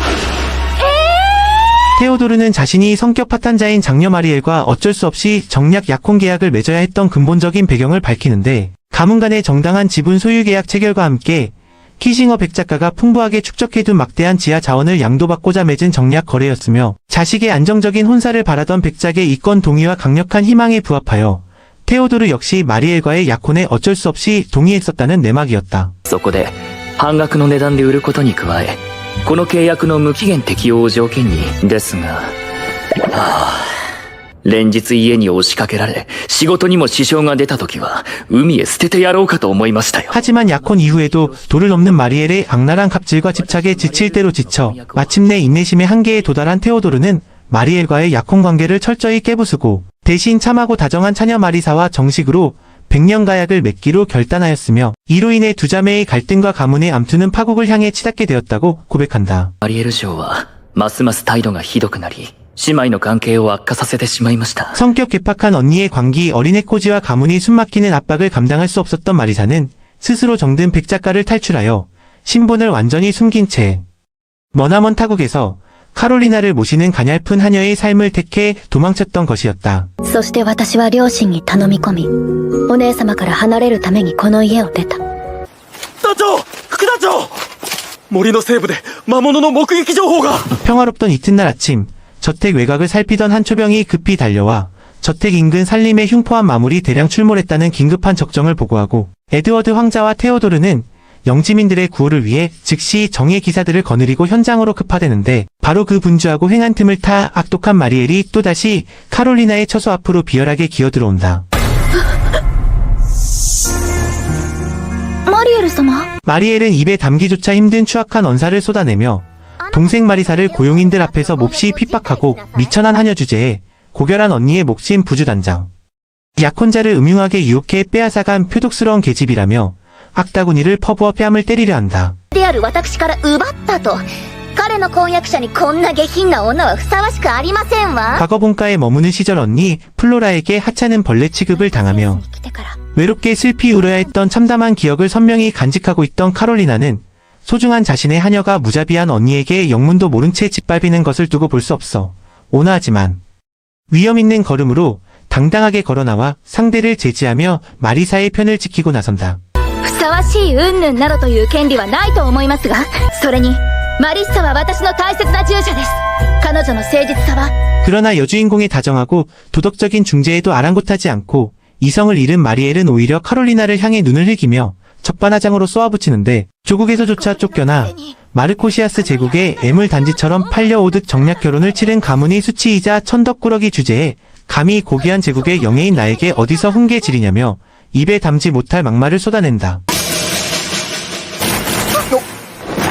테오도르는 자신이 성격 파탄자인 장녀 마리엘과 어쩔 수 없이 정략 약혼 계약을 맺어야 했던 근본적인 배경을 밝히는데 가문 간의 정당한 지분 소유 계약 체결과 함께 키싱어 백작가가 풍부하게 축적해둔 막대한 지하 자원을 양도받고자 맺은 정략 거래였으며 자식의 안정적인 혼사를 바라던 백작의 이권 동의와 강력한 희망에 부합하여 테오도르 역시 마리엘과의 약혼에 어쩔 수 없이 동의했었다는 내막이었다. そこで半額の値段で売ることに加え、この契約の無期限適用を条件にですが、連日家に押しかけられ仕事にも支障が出た時は海へ捨ててやろうかと思いましたよ。 하지만 약혼 이후에도 도를 넘는 마리엘의 악랄한 갑질과 집착에 지칠 대로 지쳐 마침내 인내심의 한계에 도달한 테오도르는 마리엘과의 약혼 관계를 철저히 깨부수고 대신 참하고 다정한 처녀 마리사와 정식으로 100년 가약을 맺기로 결단하였으며 이로 인해 두 자매의 갈등과 가문의 암투는 파국을 향해 치닫게 되었다고 고백한다. マリエル城はますます態度がひどくなり、姉妹の関係を悪化させてしまいました。 성격 괴팍한 언니의 광기 어린애 코지와 가문이 숨막히는 압박을 감당할 수 없었던 마리사는 스스로 정든 백작가를 탈출하여 신분을 완전히 숨긴 채 머나먼 타국에서 카롤리나를 모시는 가냘픈 하녀의 삶을 택해 도망쳤던 것이었다. そして私は両親に頼み込みお姉様から離れるためにこの家を出た。団長副団長森の西部で魔物の目撃情報が。 평화롭던 이튿날 아침 저택 외곽을 살피던 한 초병이 급히 달려와 저택 인근 산림의 흉포한 마물이 대량 출몰했다는 긴급한 적정을 보고하고 에드워드 황자와 테오도르는 영지민들의 구호를 위해 즉시 정예 기사들을 거느리고 현장으로 급파되는데 바로 그 분주하고 횡한 틈을 타 악독한 마리엘이 또다시 카롤리나의 처소 앞으로 비열하게 기어들어온다. マリエル様 마리엘은 입에 담기조차 힘든 추악한 언사를 쏟아내며 동생 마리사를 고용인들 앞에서 몹시 핍박하고 미천한 하녀 주제에 고결한 언니의 몫인 부주단장 약혼자를 음흉하게 유혹해 빼앗아간 표독스러운 계집이라며 악다구니를 퍼부어 뺨을 때리려 한다. である私から奪ったと。彼の婚約者にこんな下品な女はふさわしくありませんわ。 과거 본가에 머무는 시절 언니 플로라에게 하찮은 벌레 취급을 당하며 외롭게 슬피 울어야 했던 참담한 기억을 선명히 간직하고 있던 카롤리나는 소중한 자신의 하녀가 무자비한 언니에게 영문도 모른 채 짓밟이는 것을 두고 볼 수 없어 온화하지만 위험 있는 걸음으로 당당하게 걸어나와 상대를 제지하며 마리사의 편을 지키고 나선다. ふさわしい云々などという権利はないと思いますが、それにマリッサは私の大切な従者です。彼女の誠実さは 그러나 여주인공의 다정하고 도덕적인 중재에도 아랑곳하지 않고 이성을 잃은 마리엘은 오히려 카롤리나를 향해 눈을 흘기며 적반하장으로 쏘아붙이는데 조국에서조차 쫓겨나 마르코시아스 제국의 애물단지처럼 팔려오듯 정략 결혼을 치른 가문이 수치이자 천덕꾸러기 주제에 감히 고귀한 제국의 영예인 나에게 어디서 훈계질이냐며 입에 담지 못할 막말을 쏟아낸다.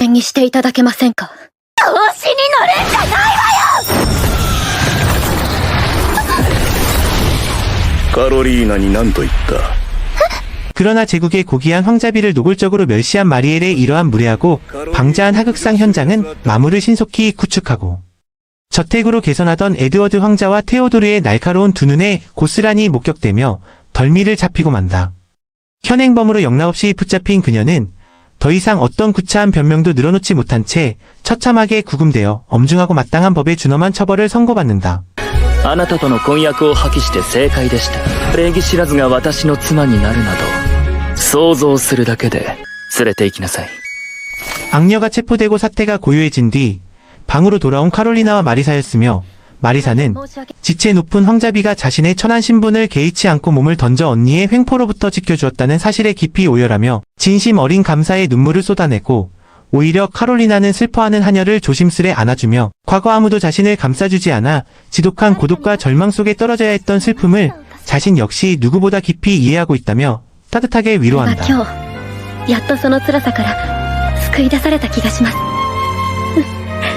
演技していただけませんか。調子に乗るんじゃないわよ。カロリーナに何と言った。 그러나 제국의 고귀한 황자비를 노골적으로 멸시한 마리엘의 이러한 무례하고 방자한 하극상 현장은 마물을 신속히 구축하고 저택으로 개선하던 에드워드 황자와 테오도르의 날카로운 두 눈에 고스란히 목격되며 덜미를 잡히고 만다. 현행범으로 영락없이 붙잡힌 그녀는 더 이상 어떤 구차한 변명도 늘어놓지 못한 채 처참하게 구금되어 엄중하고 마땅한 법에 준엄한 처벌을 선고받는다. あなたとの婚約を破棄して正解でした。礼儀知らずが私の妻になるなど、想像するだけで連れて行きなさい。 악녀가 체포되고 사태가 고요해진 뒤 방으로 돌아온 카롤리나와 마리사였으며 마리사는 지체 높은 황자비가 자신의 천한 신분을 개의치 않고 몸을 던져 언니의 횡포로부터 지켜주었다는 사실에 깊이 오열하며 진심 어린 감사의 눈물을 쏟아내고 오히려 카롤리나는 슬퍼하는 하녀를 조심스레 안아주며 과거 아무도 자신을 감싸주지 않아 지독한 고독과 절망 속에 떨어져야 했던 슬픔을 자신 역시 누구보다 깊이 이해하고 있다며 따뜻하게 위로한다. 今日やっとその辛さから救い出された気がします。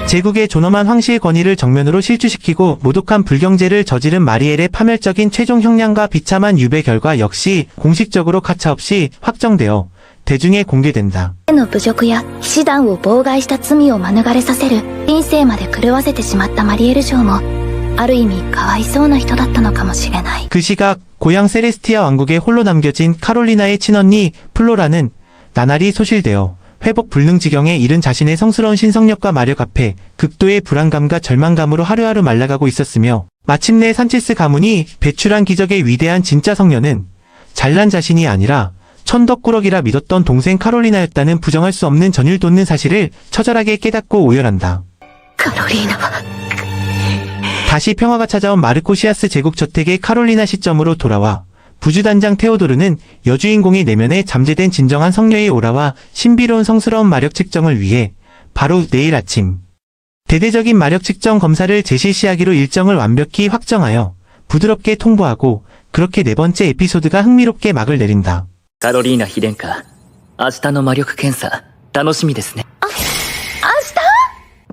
제국의 존엄한 황실 권위를 정면으로 실추시키고 모독한 불경제를 저지른 마리엘의 파멸적인 최종 형량과 비참한 유배 결과 역시 공식적으로 가차없이 확정되어 대중에 공개된다. の侮辱や騎士団を妨害した罪を免れさせる人生まで狂わせてしまったマリエル嬢もある意味かわいそうな人だったのかもしれない。 그 시각 고향 세레스티아 왕국에 홀로 남겨진 카롤리나의 친언니 플로라는 나날이 소실되어 회복 불능 지경에 이른 자신의 성스러운 신성력과 마력 앞에 극도의 불안감과 절망감으로 하루하루 말라가고 있었으며 마침내 산체스 가문이 배출한 기적의 위대한 진짜 성녀는 잘난 자신이 아니라 천덕꾸러기라 믿었던 동생 카롤리나였다는 부정할 수 없는 전율 돋는 사실을 처절하게 깨닫고 오열한다. カロリーナは 다시 평화가 찾아온 마르코시아스 제국 저택의 카롤리나 시점으로 돌아와 부주단장 테오도르는 여주인공의 내면에 잠재된 진정한 성녀의 오라와 신비로운 성스러운 마력 측정을 위해 바로 내일 아침 대대적인 마력 측정 검사를 재실시하기로 일정을 완벽히 확정하여 부드럽게 통보하고 그렇게 네 번째 에피소드가 흥미롭게 막을 내린다. カロリーナ妃殿下、明日の魔力検査、楽しみですね。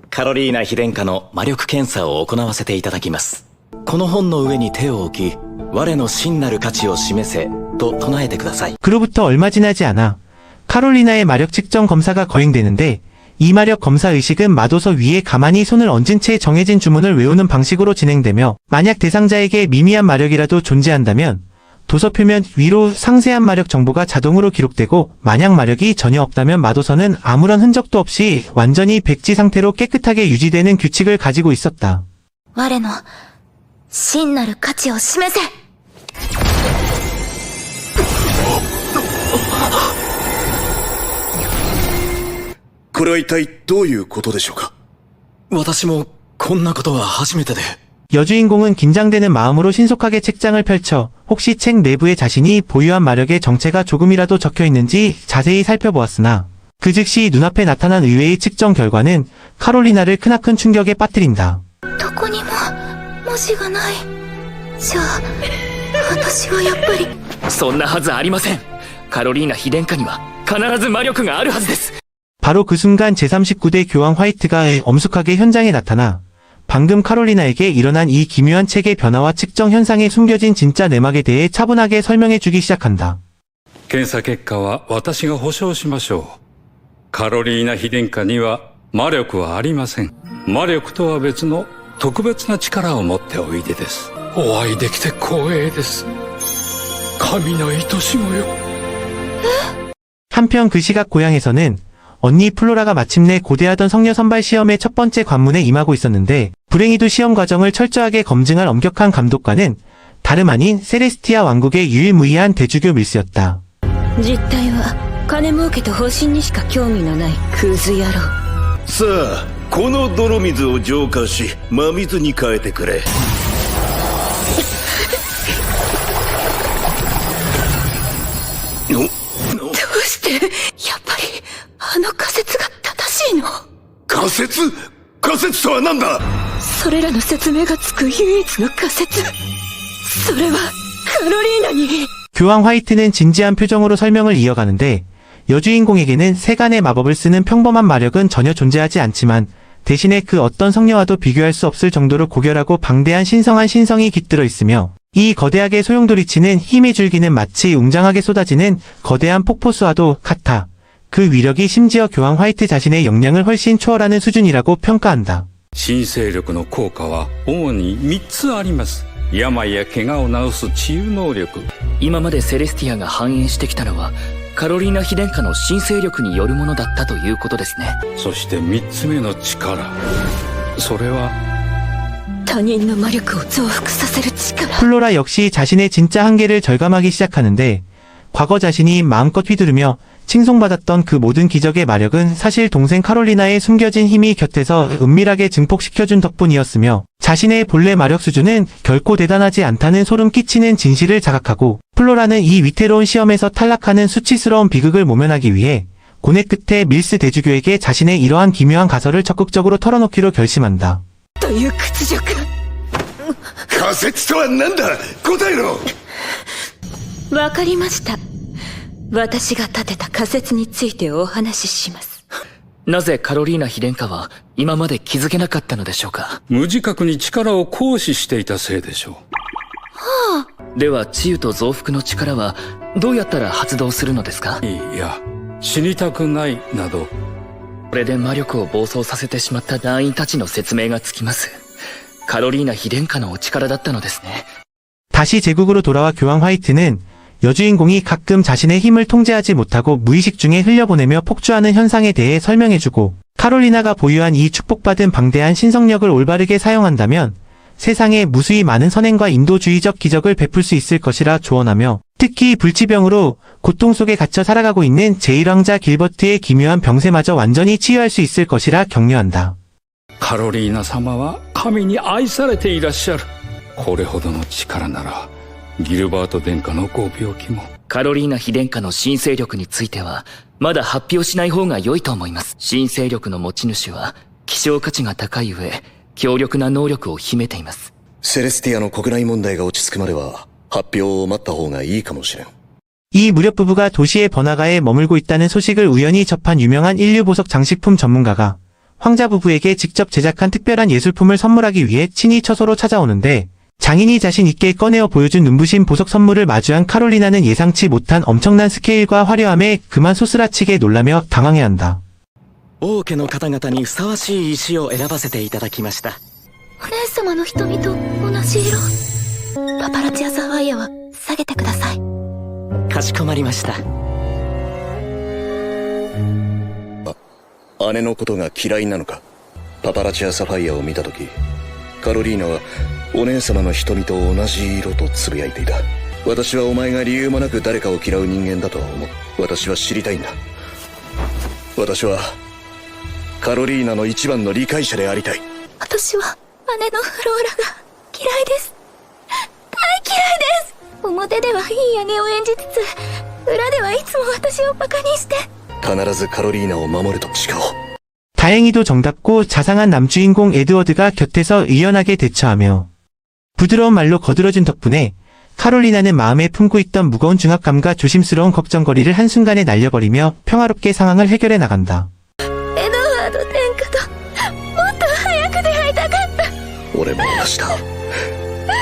カロリーナ妃殿下の魔力検査を行わせていただきます。この本の上に手を置き、我の真なる価値を示せと唱えてください。 그로부터 얼마 지나지 않아 카롤리나의 마력 측정 검사가 거행되는데 이 마력 검사 의식은 마도서 위에 가만히 손을 얹은 채 정해진 주문을 외우는 방식으로 진행되며 만약 대상자에게 미미한 마력이라도 존재한다면 도서 표면 위로 상세한 마력 정보가 자동으로 기록되고 만약 마력이 전혀 없다면 마도서는 아무런 흔적도 없이 완전히 백지 상태로 깨끗하게 유지되는 규칙을 가지고 있었다. 我の真なる価値を示せ。これは一体どういうことでしょうか。私もこんなことは初めてで。 여주인공은 긴장되는 마음으로 신속하게 책장을 펼쳐 혹시 책 내부에 자신이 보유한 마력의 정체가 조금이라도 적혀 있는지 자세히 살펴보았으나 그 즉시 눈앞에 나타난 의외의 측정 결과는 카롤리나를 크나큰 충격에 빠뜨린다. どこにも文字がない。じゃあ私はやっぱり。そんなはずありません。カロリーナ妃殿下には必ず魔力があるはずです。 바로 그 순간 제39대 교황 화이트가 엄숙하게 현장에 나타나 방금 카롤리나에게 일어난 이 기묘한 책의 변화와 측정 현상에 숨겨진 진짜 내막에 대해 차분하게 설명해주기 시작한다. 検査結果は私が保証しましょう。カロリーナ妃殿下には魔力はありません。魔力とは別の特別な力を持っておいでです。お会いできて光栄です。神の愛し子よ。 한편 그 시각 고향에서는 언니 플로라가 마침내 고대하던 성녀 선발 시험의 첫 번째 관문에 임하고 있었는데 불행히도 시험 과정을 철저하게 검증할 엄격한 감독관은 다름 아닌 세레스티아 왕국의 유일무이한 대주교 밀스였다. 実態は金儲けと保身にしか興味のないクズ野郎。さあ、この泥水を浄化し真水に変えてくれ。どうしてやっぱりあの仮説が正しいの？仮説？仮説とは何だ？それらの説明がつく唯一の仮説。それはカロリーナに。 교황 화이트는 진지한 표정으로 설명을 이어가는데 여주인공에게는 세간의 마법을 쓰는 평범한 마력은 전혀 존재하지 않지만 대신에 그 어떤 성녀와도 비교할 수 없을 정도로 고결하고 방대한 신성한 신성이 깃들어 있으며 이 거대하게 소용돌이치는 힘의 줄기는 마치 웅장하게 쏟아지는 거대한 폭포수와도 같아 그 위력이 심지어 교황 화이트 자신의 역량을 훨씬 초월하는 수준이라고 평가한다. 新勢力の効果は主に3つあります。病や怪我を治す治癒能力。今までセレスティアが繁栄してきたのは、カロリーナ秘伝下の神聖力によるものだったということですね。そして3つ目の力。それは、他人の魔力を増幅させる力。 플로라 역시 자신의 진짜 한계를 절감하기 시작하는데 과거 자신이 마음껏 휘두르며 칭송받았던 그 모든 기적의 마력은 사실 동생 카롤리나의 숨겨진 힘이 곁에서 은밀하게 증폭시켜준 덕분이었으며 자신의 본래 마력 수준은 결코 대단하지 않다는 소름 끼치는 진실을 자각하고 플로라는 이 위태로운 시험에서 탈락하는 수치스러운 비극을 모면하기 위해 고뇌 끝에 밀스 대주교에게 자신의 이러한 기묘한 가설을 적극적으로 털어놓기로 결심한다. という屈辱。仮説とは何だ、答えろ。わかりました。私が立てた仮説についてお話しします。なぜカロリーナ秘伝下は今まで気づけなかったのでしょうか。無自覚に力を行使していたせいでしょう。では治癒と増幅の力はどうやったら発動するのですか。いや、死にたくないなど。これで魔力を暴走させてしまった団員たちの説明がつきます。カロリーナ秘伝下のお力だったのですね。 다시 제국으로 돌아와 교황 화이트는 여주인공이 가끔 자신의 힘을 통제하지 못하고 무의식 중에 흘려보내며 폭주하는 현상에 대해 설명해주고 카롤리나가 보유한 이 축복받은 방대한 신성력을 올바르게 사용한다면 세상에 무수히 많은 선행과 인도주의적 기적을 베풀 수 있을 것이라 조언하며 특히 불치병으로 고통 속에 갇혀 살아가고 있는 제1왕자 길버트의 기묘한 병세마저 완전히 치유할 수 있을 것이라 격려한다. カロリーナ様は神に愛されていらっしゃる。これほどの力ならギルバート殿下のご病気も。カロリーナ秘伝下の神聖力についてはまだ発表しない方が良いと思います。神聖力の持ち主は希少価値が高い上強力な能力を秘めています。セレスティアの国内問題が落ち着くまでは発表を待った方がいいかもしれん。 이 무렵 부부가 도시의 번화가에 머물고 있다는 소식을 우연히 접한 유명한 인류보석 장식품 전문가가 황자 부부에게 직접 제작한 특별한 예술품을 선물하기 위해 친히 처소로 찾아오는데 장인이 자신 있게 꺼내어 보여준 눈부신 보석 선물을 마주한 카롤리나는 예상치 못한 엄청난 스케일과 화려함에 그만 소스라치게 놀라며 당황해한다. 王家の方々にふさわしい石を選ばせていただきました。お姉様の瞳と同じ色。パパラチアサファイアは下げてください。かしこまりました。姉のことが嫌いなのか。パパラチアサファイアを見たとき、カロリーナはお姉様の瞳と同じ色とつぶやいていた。私はお前が理由もなく誰かを嫌う人間だとは思う。私は知りたいんだ。私はカロリーナの一番の理解者でありたい。私は姉のフローラが嫌いです。大嫌いです。表ではいい姉を演じつつ、裏ではいつも私をバカにして。必ずカロリーナを守ると誓おう。 다행히도 정답고 자상한 남주인공 에드워드가 곁에서 의연하게 대처하며 부드러운 말로 거들어준 덕분에 카롤리나는 마음에 품고 있던 무거운 중압감과 조심스러운 걱정거리를 한순간에 날려버리며 평화롭게 상황을 해결해 나간다. エドワード殿下ともっと早く出会いたかった。俺も同じだ。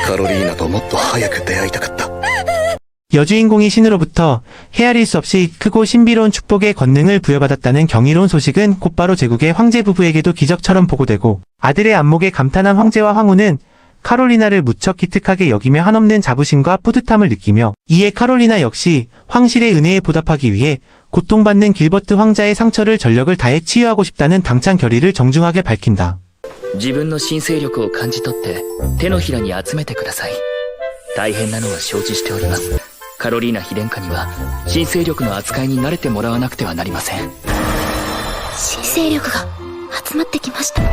カロリーナともっと早く出会いたかった。 여주인공이 신으로부터 헤아릴 수 없이 크고 신비로운 축복의 권능을 부여받았다는 경이로운 소식은 곧바로 제국의 황제 부부에게도 기적처럼 보고되고 아들의 안목에 감탄한 황제와 황후는 카롤리나를 무척 기특하게 여기며 한없는 자부심과 뿌듯함을 느끼며 이에 카롤리나 역시 황실의 은혜에 보답하기 위해 고통받는 길버트 황자의 상처를 전력을 다해 치유하고 싶다는 당찬 결의를 정중하게 밝힌다. 自分の神聖力を感じ取って手のひらに集めてください。大変なのは承知しております。カロリーナ秘伝下には神聖力の扱いに慣れてもらわなくてはなりません。神聖力が集まってきました。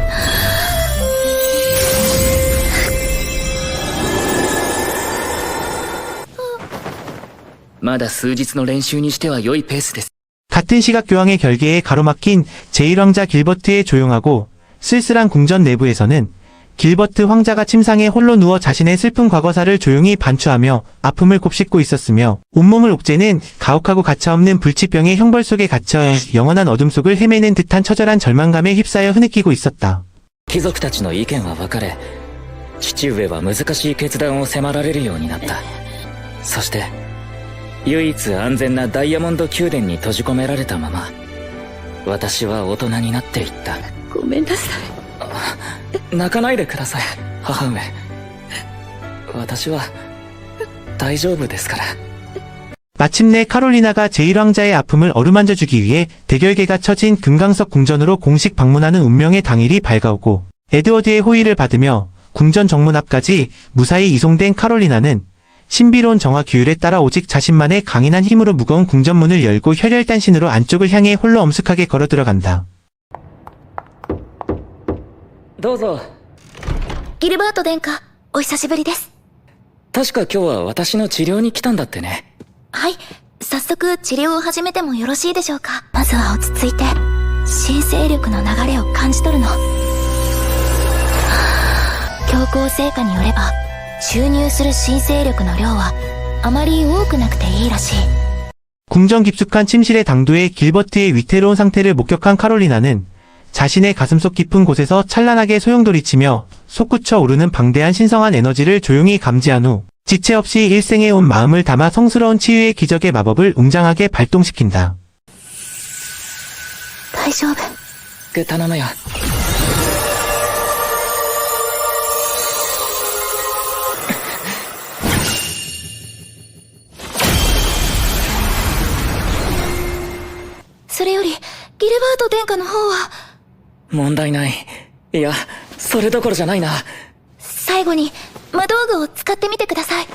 まだ数日の練習にしては良いペースです。 같은 시각 교황의 결계에 가로막힌 제1왕자 길버트의 조용하고 쓸쓸한 궁전 내부에서는 길버트 황자가 침상에 홀로 누워 자신의 슬픈 과거사를 조용히 반추하며 아픔을 곱씹고 있었으며 온몸을 옥죄는 가혹하고 가차없는 불치병의 형벌 속에 갇혀 영원한 어둠 속을 헤매는 듯한 처절한 절망감에 휩싸여 흐느끼고 있었다. 貴族たちの意見は分かれ、父上は難しい決断を迫られるようになった。そして唯一安全なダイヤモンド宮殿に閉じ込められたまま、私は大人になっていった。ごめんなさい。泣かないでください、母上。私は大丈夫ですから。 마침내 카롤리나가 제1왕자의 아픔을 어루만져주기 위해 대결계가 쳐진 금강석 궁전으로 공식 방문하는 운명의 당일이 밝아오고 에드워드의 호의를 받으며 궁전 정문 앞까지 무사히 이송된 카롤리나는 신비로운 정화 규율에 따라 오직 자신만의 강인한 힘으로 무거운 궁전문을 열고 혈혈단신으로 안쪽을 향해 홀로 엄숙하게 걸어 들어간다. どうぞ。ギルバート殿下、お久しぶりです。確か今日は私の治療に来たんだってね。はい、早速治療を始めてもよろしいでしょうか。まずは落ち着いて、新勢力の流れを感じ取るの。強行成果によれば、注入する新勢力の量はあまり多くなくていいらしい。 궁전 깊숙한 침실의 당도에 길버트의 위태로운 상태를 목격한 카롤리나는 자신의 가슴속 깊은 곳에서 찬란하게 소용돌이치며 솟구쳐 오르는 방대한 신성한 에너지를 조용히 감지한 후 지체 없이 일생에 온 마음을 담아 성스러운 치유의 기적의 마법을 웅장하게 발동시킨다. 大丈夫。頼むよ。それより、ギルバート殿下の方は。問題ない。いや、それどころじゃないな。最後に、魔道具を使ってみてください。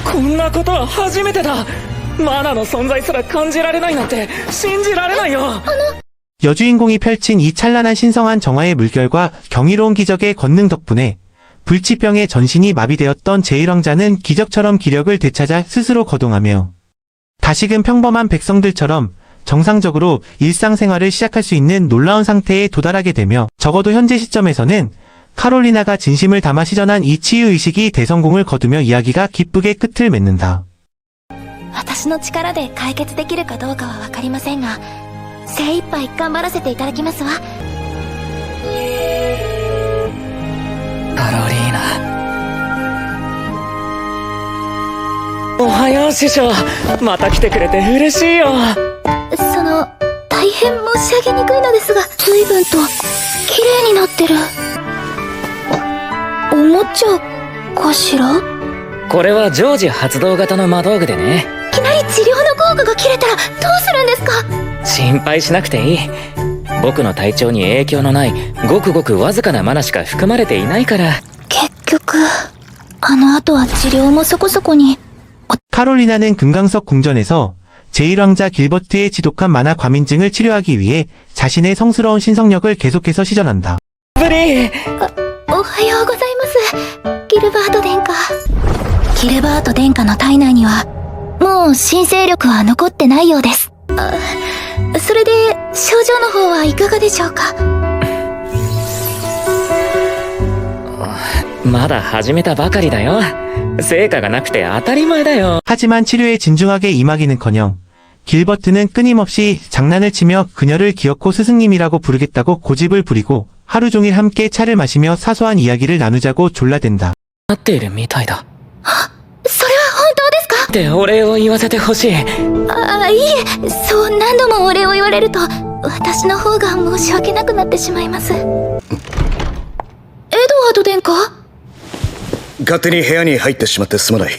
こんなことは初めてだ。マナの存在すら感じられないなんて信じられないよ。 여주인공이 펼친 이 찬란한 신성한 정화의 물결과 경이로운 기적의 권능 덕분에 불치병의 전신이 마비되었던 제1왕자는 기적처럼 기력을 되찾아 스스로 거동하며 다시금 평범한 백성들처럼 정상적으로 일상생활을 시작할 수 있는 놀라운 상태에 도달하게 되며 적어도 현재 시점에서는 카롤리나가 진심을 담아 시전한 이 치유의식이 대성공을 거두며 이야기가 기쁘게 끝을 맺는다. 私の力で解決できるかどうかはわかりませんが、精一杯頑張らせていただきますわ。カロリーナ。おはよう師匠。また来てくれて嬉しいよ。大変申し上げにくいのですが、随分と綺麗になってる。おもちゃかしら？これは常時発動型の魔道具でね。いきなり治療の効果が切れたらどうするんですか？心配しなくていい。僕の体調に影響のないごくごくわずかなマナしか含まれていないから。結局あの後は治療もそこそこに。 카롤리나는 금강석 궁전에서 제1왕자 길버트의 지독한 만화 과민증을 치료하기 위해 자신의 성스러운 신성력을 계속해서 시전한다. おはようございます。ギルバート殿下。ギルバート殿下の体内にはもう新勢力は残ってないようです。それで症状の方はいかがでしょうか？まだ始めたばかりだよ。成果がなくて当たり前だよ。 하지만 치료에 진중하게 임하기는커녕 길버트는 끊임없이 장난을 치며 그녀를 기어코 스승님이라고 부르겠다고 고집을 부리고 하루 종일 함께 차를 마시며 사소한 이야기를 나누자고 졸라댄다. なっているみたいだ。それは本当ですか？ってお礼を言わせてほしい。いえ、そう何度もお礼を言われると私の方が申し訳なくなってしまいます。エドワード殿下？ 勝手に部屋に入ってしまってすまない。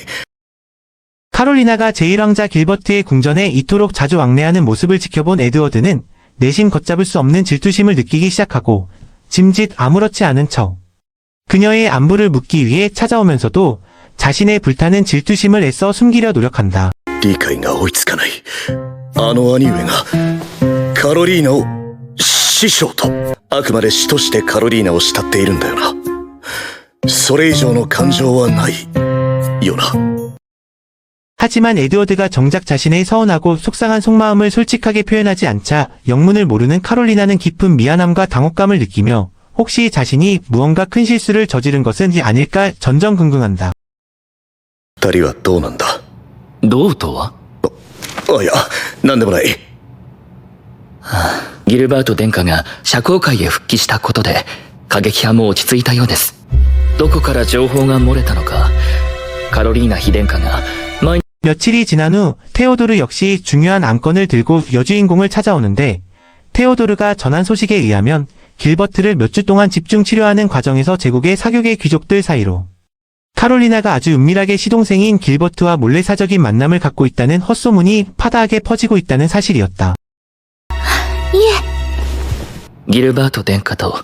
카롤리나가 제1왕자 길버트의 궁전에 이토록 자주 왕래하는 모습을 지켜본 에드워드는 내심 걷잡을 수 없는 질투심을 느끼기 시작하고 짐짓 아무렇지 않은 척 그녀의 안부를 묻기 위해 찾아오면서도 자신의 불타는 질투심을 애써 숨기려 노력한다. 理解が追いつかない。あの兄上がカロリーナを師匠と、あくまで師としてカロリーナを慕っているんだよな。それ以上の感情はないよな。 하지만 에드워드가 정작 자신의 서운하고 속상한 속마음을 솔직하게 표현하지 않자 영문을 모르는 카롤리나는 깊은 미안함과 당혹감을 느끼며 혹시 자신이 무언가 큰 실수를 저지른 것은 아닐까 전전긍긍한다. 二人はどうなんだ？どうとは？いや、なんでもない。ギルバート殿下が社交界へ復帰したことで過激派も落ち着いたようです。どこから情報が漏れたのか、カロリーナ妃殿下が 며칠이 지난 후 테오도르 역시 중요한 안건을 들고 여주인공을 찾아오는데 테오도르가 전한 소식에 의하면 길버트를 몇 주 동안 집중 치료하는 과정에서 제국의 사교계 귀족들 사이로 카롤리나가 아주 은밀하게 시동생인 길버트와 몰래 사적인 만남을 갖고 있다는 헛소문이 파다하게 퍼지고 있다는 사실이었다. ギルバート殿下と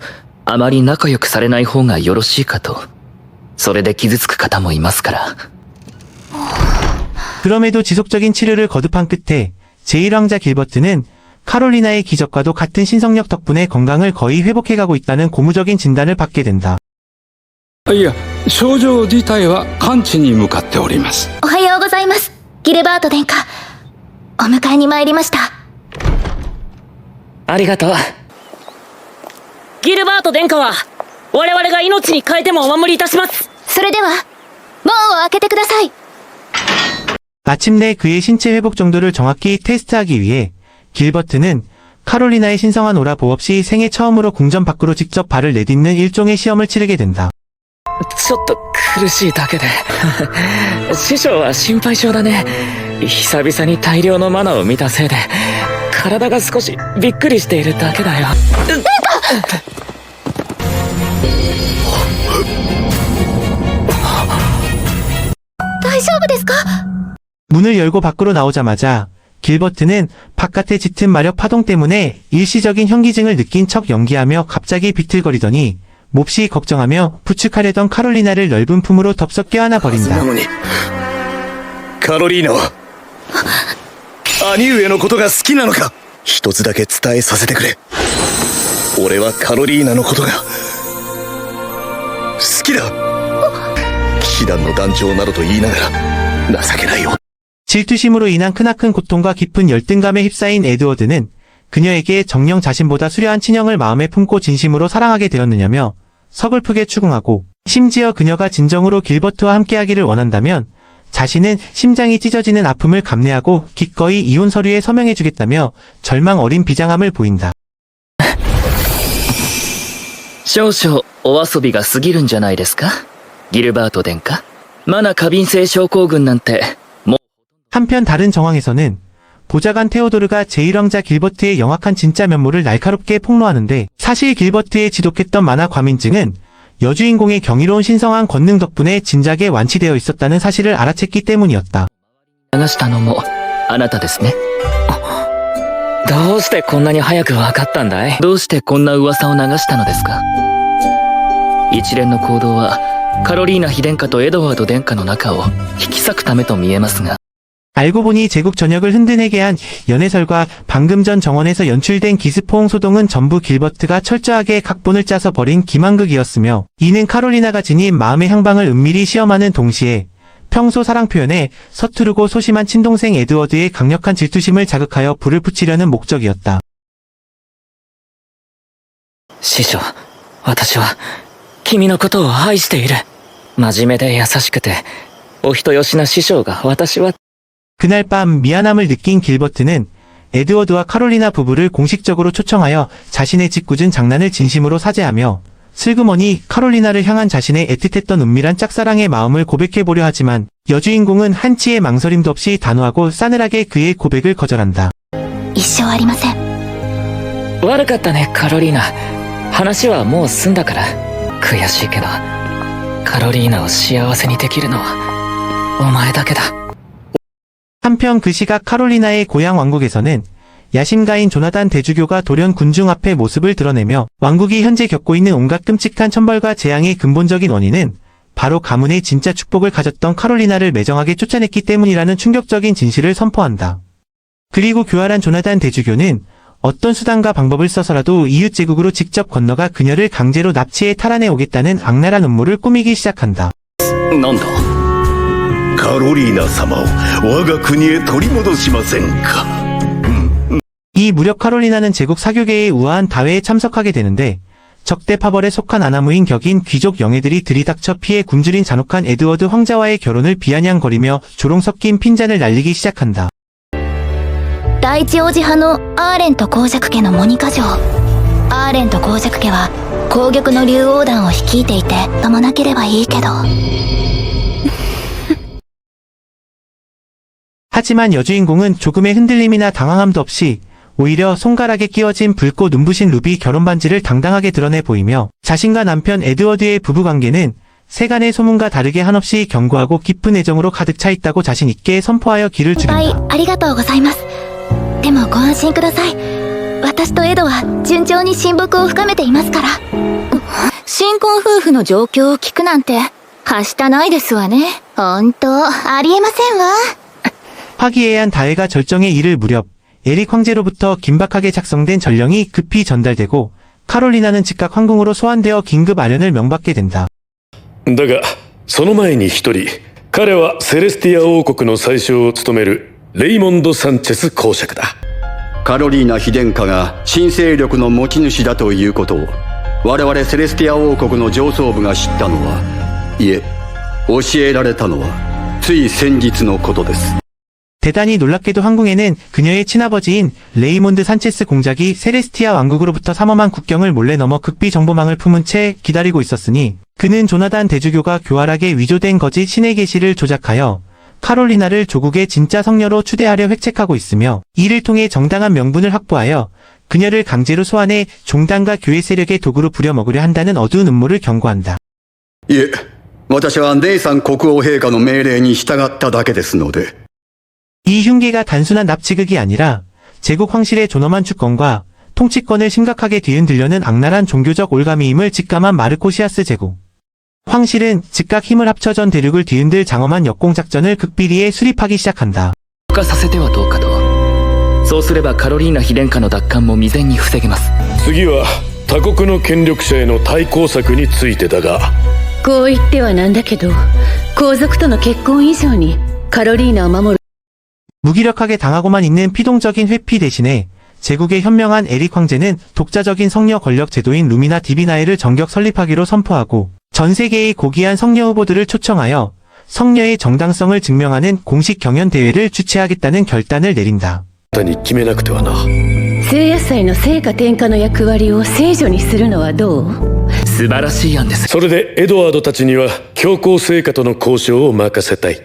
あまり仲良くされない方がよろしいかと。それで傷つく方もいますから。 그럼에도 지속적인 치료를 거듭한 끝에 제1왕자 길버트는 카롤리나의 기적과도 같은 신성력 덕분에 건강을 거의 회복해가고 있다는 고무적인 진단을 받게 된다. いや、症状自体は完治に向かっております。おはようございます。ギルバート殿下。お迎えに参りました。ありがとう。ギルバート殿下は我々が命に変えてもお守りいたします。それでは、門を開けてください。 마침내 그의 신체 회복 정도를 정확히 테스트하기 위해 길버트는 카롤리나의 신성한 오라 보업 시 생애 처음으로 궁전 밖으로 직접 발을 내딛는 일종의 시험을 치르게 된다. ちょっと苦しいだけで師匠は心配性だね。久々に大量のマナを見たせいで体が少しびっくりしているだけだよ。大丈夫ですか？ 문을 열고 밖으로 나오자마자 길버트는 바깥의 짙은 마력 파동 때문에 일시적인 현기증을 느낀 척 연기하며 갑자기 비틀거리더니 몹시 걱정하며 부축하려던 카롤리나를 넓은 품으로 덥석 껴안아 버린다. なのにカロリーナは兄上のことが好きなのか。一つだけ伝えさせてくれ。俺はカロリーナのことが好きだ。騎士団の団長などと言いながら情けないよ。 질투심으로 인한 크나큰 고통과 깊은 열등감에 휩싸인 에드워드는 그녀에게 정녕 자신보다 수려한 친형을 마음에 품고 진심으로 사랑하게 되었느냐며 서글프게 추궁하고 심지어 그녀가 진정으로 길버트와 함께하기를 원한다면 자신은 심장이 찢어지는 아픔을 감내하고 기꺼이 이혼 서류에 서명해주겠다며 절망 어린 비장함을 보인다. 少々お遊びが過ぎるんじゃないですかギルバート殿下。マナ過敏性症候群なんて 한편 다른 정황에서는 보좌관 테오도르가 제1왕자 길버트의 영악한 진짜 면모를 날카롭게 폭로하는데 사실 길버트의 지독했던 만화 과민증은 여주인공의 경이로운 신성한 권능 덕분에 진작에 완치되어 있었다는 사실을 알아챘기 때문이었다. 流したのもあなたですね。どうしてこんなに早く分かったんだい？どうしてこんな噂を流したのですか。一連の行動はカロリーナ妃殿下とエドワード殿下の仲を引き裂くためと見えますが。 알고 보니 제국 전역을 흔들게 한 연애설과 방금 전 정원에서 연출된 기습포옹 소동은 전부 길버트가 철저하게 각본을 짜서 벌인 기만극이었으며 이는 카롤리나가 지닌 마음의 향방을 은밀히 시험하는 동시에 평소 사랑 표현에 서투르고 소심한 친동생 에드워드의 강력한 질투심을 자극하여 불을 붙이려는 목적이었다. 師匠、私は君のことを愛している。真面目で優しくてお人よしな師匠が私は 그날 밤 미안함을 느낀 길버트는 에드워드와 카롤리나 부부를 공식적으로 초청하여 자신의 짓궂은 장난을 진심으로 사죄하며 슬그머니 카롤리나를 향한 자신의 애틋했던 은밀한 짝사랑의 마음을 고백해보려 하지만 여주인공은 한치의 망설임도 없이 단호하고 싸늘하게 그의 고백을 거절한다. 一生ありません。悪かったね、カロリーナ。話はもう済んだから。悔しいけど、カロリーナを幸せにできるのはお前だけだ。 한편 그 시각 카롤리나의 고향 왕국에서는 야심가인 조나단 대주교가 돌연 군중 앞에 모습을 드러내며 왕국이 현재 겪고 있는 온갖 끔찍한 천벌과 재앙의 근본적인 원인은 바로 가문의 진짜 축복을 가졌던 카롤리나를 매정하게 쫓아냈기 때문이라는 충격적인 진실을 선포한다. 그리고 교활한 조나단 대주교는 어떤 수단과 방법을 써서라도 이웃 제국으로 직접 건너가 그녀를 강제로 납치해 탈환해 오겠다는 악랄한 음모를 꾸미기 시작한다. なんだカロリーナ様を我が国へ取り戻しませんか。 이 무렵 카롤리나는 제국 사교계의 우아한 다회에 참석하게 되는데 적대 파벌에 속한 아나무인 격인 귀족 영예들이 들이닥쳐 피해 굶주린 잔혹한 에드워드 황자와의 결혼을 비아냥거리며 조롱 섞인 핀잔을 날리기 시작한다. 第一王子派のアーレント公爵家のモニカ城。アーレント公爵家は紅玉の竜王団を率いていて止まなければいいけど。 하지만 여주인공은 조금의 흔들림이나 당황함도 없이 오히려 손가락에 끼워진 붉고 눈부신 루비 결혼 반지를 당당하게 드러내 보이며 자신과 남편 에드워드의 부부관계는 세간의 소문과 다르게 한없이 견고하고 깊은 애정으로 가득 차 있다고 자신 있게 선포하여 길을 いっぱい 죽인다. ありがとうございます。でもご安心ください。私とエドは順調に親睦を深めていますから。新婚夫婦の状況を聞くなんて、はしたないですわね。本当、ありえませんわ。 화기애애한 다혜가 절정에 이를 무렵 에릭 황제로부터 긴박하게 작성된 전령이 급히 전달되고 카롤리나는 즉각 황궁으로 소환되어 긴급 아련을 명받게 된다. だが、その前に一人、彼はセレスティア王国の宰相を務めるレイモンド・サンチェス公爵だ。カロリーナ妃殿下が新勢力の持ち主だということを我々セレスティア王国の上層部が知ったのは、いえ、教えられたのはつい先日のことです。 대단히 놀랍게도 황궁에는 그녀의 친아버지인 레이몬드 산체스 공작이 세레스티아 왕국으로부터 삼엄한 국경을 몰래 넘어 극비 정보망을 품은 채 기다리고 있었으니 그는 조나단 대주교가 교활하게 위조된 거짓 신의 계시를 조작하여 카롤리나를 조국의 진짜 성녀로 추대하려 획책하고 있으며 이를 통해 정당한 명분을 확보하여 그녀를 강제로 소환해 종단과 교회 세력의 도구로 부려먹으려 한다는 어두운 음모를 경고한다. いえ、私はネイサン国王陛下の命令に従っただけですので。 이 흉계가 단순한 납치극이 아니라 제국 황실의 존엄한 주권과 통치권을 심각하게 뒤흔들려는 악랄한 종교적 올가미임을 직감한 마르코시아스 제국. 황실은 즉각 힘을 합쳐 전 대륙을 뒤흔들 장엄한 역공작전을 극비리에 수립하기 시작한다. 化させてはどうかと。そうすればカロリーナ妃殿下の奪還も未然に防げます。次は他国の権力者への対抗策についてだが、こう言ってはなんだけど、皇族との結婚以上にカロリーナを守る 무기력하게 당하고만 있는 피동적인 회피 대신에 제국의 현명한 에릭 황제는 독자적인 성녀 권력 제도인 루미나 디비나이를 정격 설립하기로 선포하고 전 세계의 고귀한 성녀 후보들을 초청하여 성녀의 정당성을 증명하는 공식 경연 대회를 주최하겠다는 결단을 내린다. に決めなくてはな。聖夜祭の聖火点火の役割を聖女にするのはどう？素晴らしい案です。それでエドワードたちには教皇聖火との交渉を任せたい。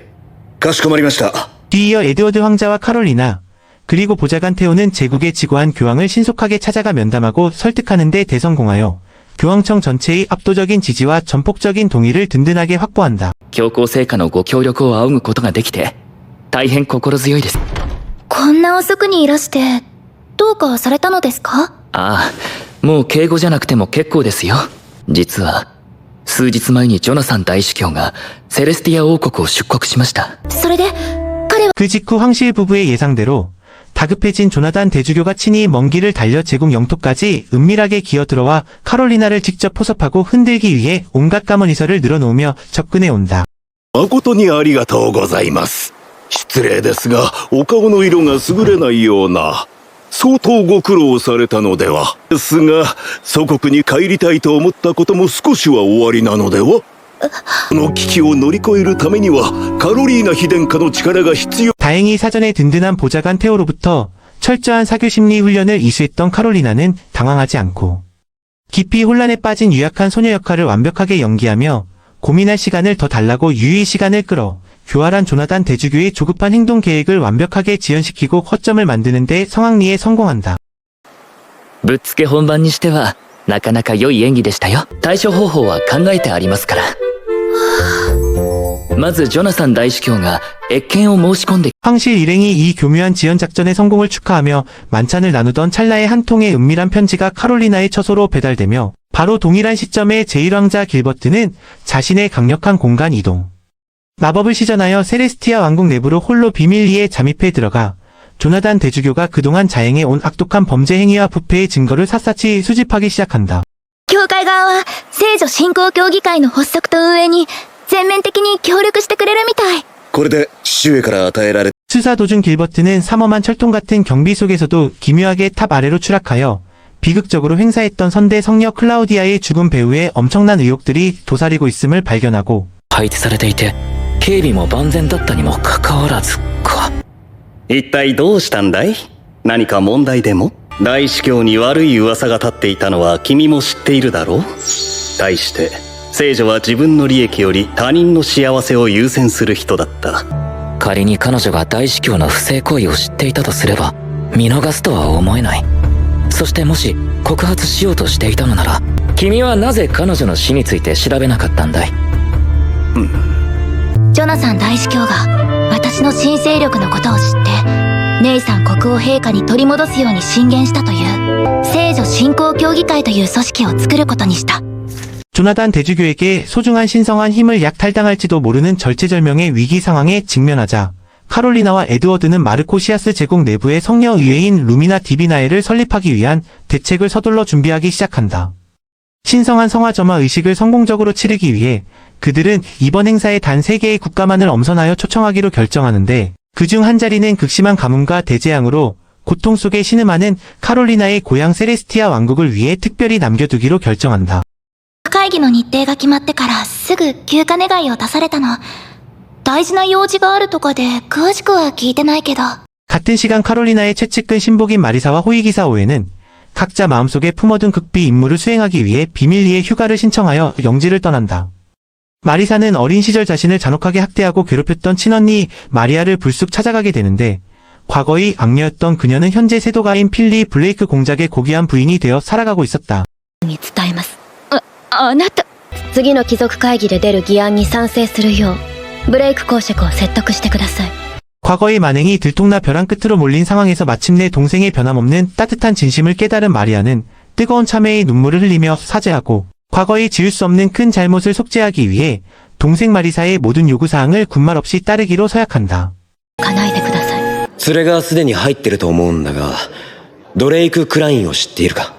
かしこまりました。 뒤이어 에드워드 황자와 카롤리나 그리고 보좌관 테오는 제국의 지고한 교황을 신속하게 찾아가 면담하고 설득하는 데 대성공하여 교황청 전체의 압도적인 지지와 전폭적인 동의를 든든하게 확보한다. 教皇陛下のご協力を仰ぐことができて大変心強いです。こんな遅くにいらして、どうかされたのですか？ああ、もう敬語じゃなくても結構ですよ。実は数日前にジョナサン大司教がセレスティア王国を出国しました。それで 그 직후 황실 부부의 예상대로 다급해진 조나단 대주교가 친히 먼 길을 달려 제국 영토까지 은밀하게 기어들어와 카롤리나를 직접 포섭하고 흔들기 위해 온갖 까머니설을 늘어놓으며 접근해 온다. 誠にありがとうございます。失礼ですが、お顔の色が優れないような。相当ご苦労されたのでは。ですが、祖国に帰りたいと思ったことも少しは終わりなのでは。この危機を乗り越えるためにはカロリーナ妃殿下の力が必要。 다행히 사전에 든든한 보좌관 테오로부터 철저한 사교 심리 훈련을 이수했던 카롤리나는 당황하지 않고 깊이 혼란에 빠진 유약한 소녀 역할을 완벽하게 연기하며 고민할 시간을 더 달라고 유의 시간을 끌어 교활한 조나단 대주교의 조급한 행동 계획을 완벽하게 지연시키고 허점을 만드는 데 성황리에 성공한다. ぶっつけ本番にしてはなかなか良い演技でしたよ。対処方法は考えてありますから。まずジョナサン大司教が謁見を申し込んで 황실 일행이 이 교묘한 지연 작전의 성공을 축하하며 만찬을 나누던 찰나에 한 통의 은밀한 편지가 카롤리나의 처소로 배달되며 바로 동일한 시점에 제1왕자 길버트는 자신의 강력한 공간 이동 마법을 시전하여 세레스티아 왕국 내부로 홀로 비밀리에 잠입해 들어가 조나단 대주교가 그동안 자행해 온 악독한 범죄 행위와 부패의 증거를 샅샅이 수집하기 시작한다. 教会側は聖女信仰協議会の発足と運営に全面的に協力してくれるみたい。これで父上から与えられ 수사 도중 길버트는 삼엄한 철통 같은 경비 속에서도 기묘하게 탑 아래로 추락하여 비극적으로 횡사했던 선대 성녀 클라우디아의 죽은 배후에 엄청난 의혹들이 도사리고 있음을 발견하고 配置されていて警備も万全だったにもかかわらずか。一体どうしたんだい？何か問題でも？大司教に悪い噂が立っていたのは君も知っているだろう？対して聖女は自分の利益より他人の幸せを優先する人だった。仮に彼女が大司教の不正行為を知っていたとすれば見逃すとは思えない。そしてもし告発しようとしていたのなら、君はなぜ彼女の死について調べなかったんだい？ジョナサン大司教が私の新勢力のことを知ってネイサン国王陛下に取り戻すように進言したという聖女信仰協議会という組織を作ることにした。 조나단 대주교에게 소중한 신성한 힘을 약탈당할지도 모르는 절체절명의 위기 상황에 직면하자 카롤리나와 에드워드는 마르코시아스 제국 내부의 성녀 의회인 루미나 디비나에를 설립하기 위한 대책을 서둘러 준비하기 시작한다. 신성한 성화점화 의식을 성공적으로 치르기 위해 그들은 이번 행사에 단 3개의 국가만을 엄선하여 초청하기로 결정하는데 그중 한 자리는 극심한 가뭄과 대재앙으로 고통 속에 신음하는 카롤리나의 고향 세레스티아 왕국을 위해 특별히 남겨두기로 결정한다. 会議の日程が決まってからすぐ休暇願いを出されたの。大事な用事があるとかで詳しくは聞いてないけど。 같은 시간 카롤리나의 최측근 신복인 마리사와 호위기사 오에는 각자 마음속에 품어둔 극비 임무를 수행하기 위해 비밀리에 휴가를 신청하여 영지를 떠난다. 마리사는 어린 시절 자신을 잔혹하게 학대하고 괴롭혔던 친언니 마리아를 불쑥 찾아가게 되는데 과거의 악녀였던 그녀는 현재 세도가인 필리 블레이크 공작의 고귀한 부인이 되어 살아가고 있었다. に伝えます。あなた、次の貴族会議で出る議案に賛成するようブレイク公爵を説得してください。 과거의 만행이 들통나 벼랑 끝으로 몰린 상황에서 마침내 동생의 변함없는 따뜻한 진심을 깨달은 마리아는 뜨거운 참회의 눈물을 흘리며 사죄하고 과거에 지을 수 없는 큰 잘못을 속죄하기 위해 동생 마리사의 모든 요구사항을 군말 없이 따르기로 서약한다. 叶えてください。連れがすでに入ってると思うんだが、ドレイク・クラインを知っているか？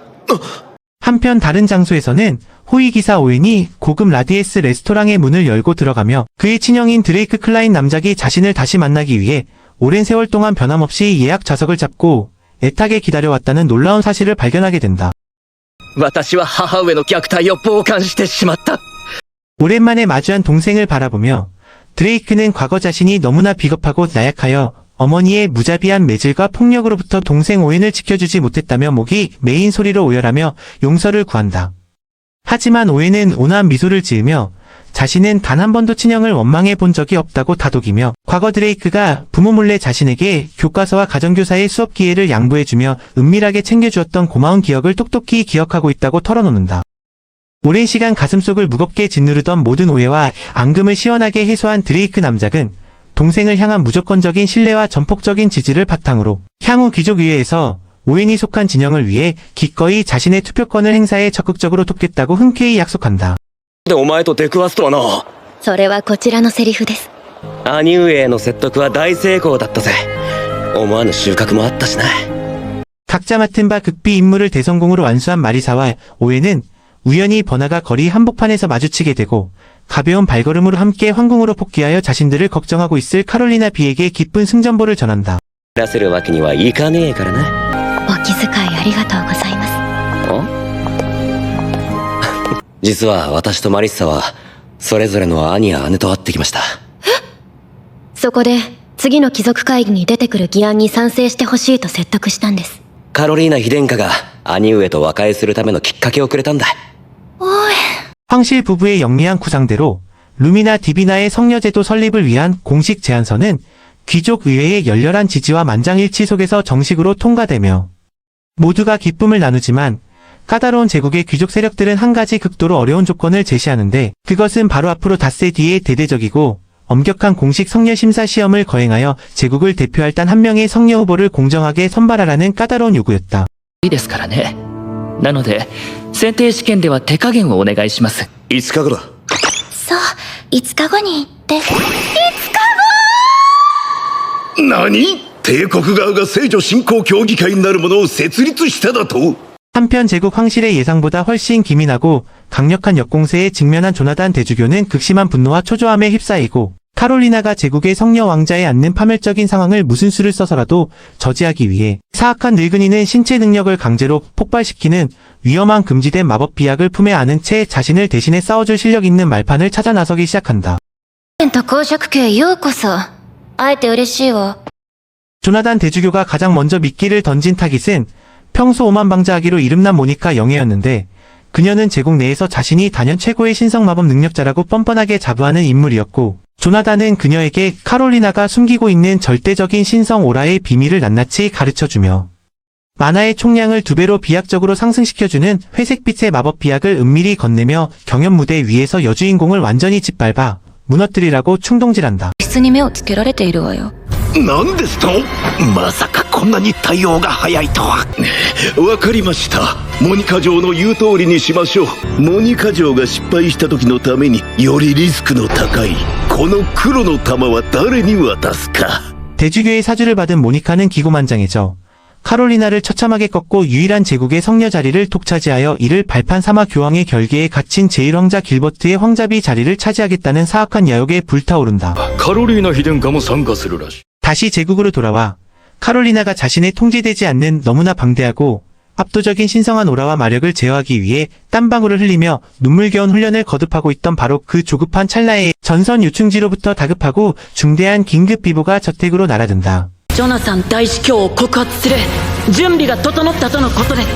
한편 다른 장소에서는 호위기사 오웬이 고급 라디에스 레스토랑의 문을 열고 들어가며 그의 친형인 드레이크 클라인 남작이 자신을 다시 만나기 위해 오랜 세월 동안 변함없이 예약 좌석을 잡고 애타게 기다려왔다는 놀라운 사실을 발견하게 된다. 私は母上の虐待を傍観してしまった。 오랜만에 마주한 동생을 바라보며 드레이크는 과거 자신이 너무나 비겁하고 나약하여 어머니의 무자비한 매질과 폭력으로부터 동생 오웬을 지켜주지 못했다며 목이 메인 소리로 오열하며 용서를 구한다. 하지만 오웬은 온화한 미소를 지으며 자신은 단 한 번도 친형을 원망해 본 적이 없다고 다독이며 과거 드레이크가 부모 몰래 자신에게 교과서와 가정교사의 수업 기회를 양보해주며 은밀하게 챙겨주었던 고마운 기억을 똑똑히 기억하고 있다고 털어놓는다. 오랜 시간 가슴속을 무겁게 짓누르던 모든 오해와 앙금을 시원하게 해소한 드레이크 남작은 동생을 향한 무조건적인 신뢰와 전폭적인 지지를 바탕으로 향후 귀족의회에서 오웬이 속한 진영을 위해 기꺼이 자신의 투표권을 행사해 적극적으로 돕겠다고 흔쾌히 약속한다. でお前と出くわすとはな。それはこちらのセリフです。兄上への説得は大成功だったぜ。思わぬ収穫もあったしな。 각자 맡은 바 극비 임무를 대성공으로 완수한 마리사와 오웬은 우연히 번화가 거리 한복판에서 마주치게 되고 가벼운 발걸음으로 함께 황궁으로 복귀하여 자신들을 걱정하고 있을 카롤리나 비에게 기쁜 승전보를 전한다. 出せるわけにはいかねえからな。お気遣いありがとうございます。実は私とマリッサはそれぞれの兄や姉と会ってきました。そこで次の貴族会議に出てくる議案に賛成してほしいと説得したんです。カロリーナ妃殿下が兄上と和解するためのきっかけをくれたんだ。 황실 부부의 영리한 구상대로 루미나 디비나의 성녀제도 설립을 위한 공식 제안서는 귀족 의회의 열렬한 지지와 만장일치 속에서 정식으로 통과되며 모두가 기쁨을 나누지만 까다로운 제국의 귀족 세력들은 한 가지 극도로 어려운 조건을 제시하는데 그것은 바로 앞으로 닷새 뒤에 대대적이고 엄격한 공식 성녀 심사 시험을 거행하여 제국을 대표할 단 한 명의 성녀 후보를 공정하게 선발하라는 까다로운 요구였다. ですからね。なので選定試験では手加減をお願いします。5日後だ。そう、5日後にって。何？帝国側が聖女信仰協議会になるものを設立しただと？ 한편 제국 황실의 예상보다 훨씬 기민하고 강력한 역공세에 직면한 조나단 대주교는 극심한 분노와 초조함에 휩싸이고 카롤리나가 제국의 성녀 왕자에 앉는 파멸적인 상황을 무슨 수를 써서라도 저지하기 위해 사악한 늙은이는 신체 능력을 강제로 폭발시키는 위험한 금지된 마법 비약을 품에 안은 채 자신을 대신해 싸워줄 실력 있는 말판을 찾아 나서기 시작한다. 公爵家ようこそ。会えて嬉しいわ。 조나단 대주교가 가장 먼저 미끼를 던진 타깃은 평소 오만방자하기로 이름난 모니카 영예였는데 그녀는 제국 내에서 자신이 단연 최고의 신성 마법 능력자라고 뻔뻔하게 자부하는 인물이었고 조나단은 그녀에게 카롤리나가 숨기고 있는 절대적인 신성 오라의 비밀을 낱낱이 가르쳐주며 만화의 총량을 2배로 비약적으로 상승시켜주는 회색빛의 마법 비약을 은밀히 건네며 경연 무대 위에서 여주인공을 완전히 짓밟아 무너뜨리라고 충동질한다. 質に目をつけられているわよ。何ですとまさかこんなに対応が早いとは。わかりました。モニカ城の言う通りにしましょう。モニカ城が失敗した時のためによりリスクの高いこの黒の玉は誰に渡すか。 대주교의 사주를 받은 모니카는 기고만장해져 카롤리나를 처참하게 꺾고 유일한 제국의 성녀 자리를 독차지하여 이를 발판 삼아 교황의 결계에 갇힌 제1황자 길버트의 황자비 자리를 차지하겠다는 사악한 야욕에 불타오른다. カロリーナ妃殿下も参加するらしい。 다시 제국으로 돌아와 카롤리나가 자신의 통제되지 않는 너무나 방대하고 압도적인 신성한 오라와 마력을 제어하기 위해 땀방울을 흘리며 눈물겨운 훈련을 거듭하고 있던 바로 그 조급한 찰나에 전선 요충지로부터 다급하고 중대한 긴급 비보가 저택으로 날아든다. ジョナサン大司教を告発する準備が整ったとのことです。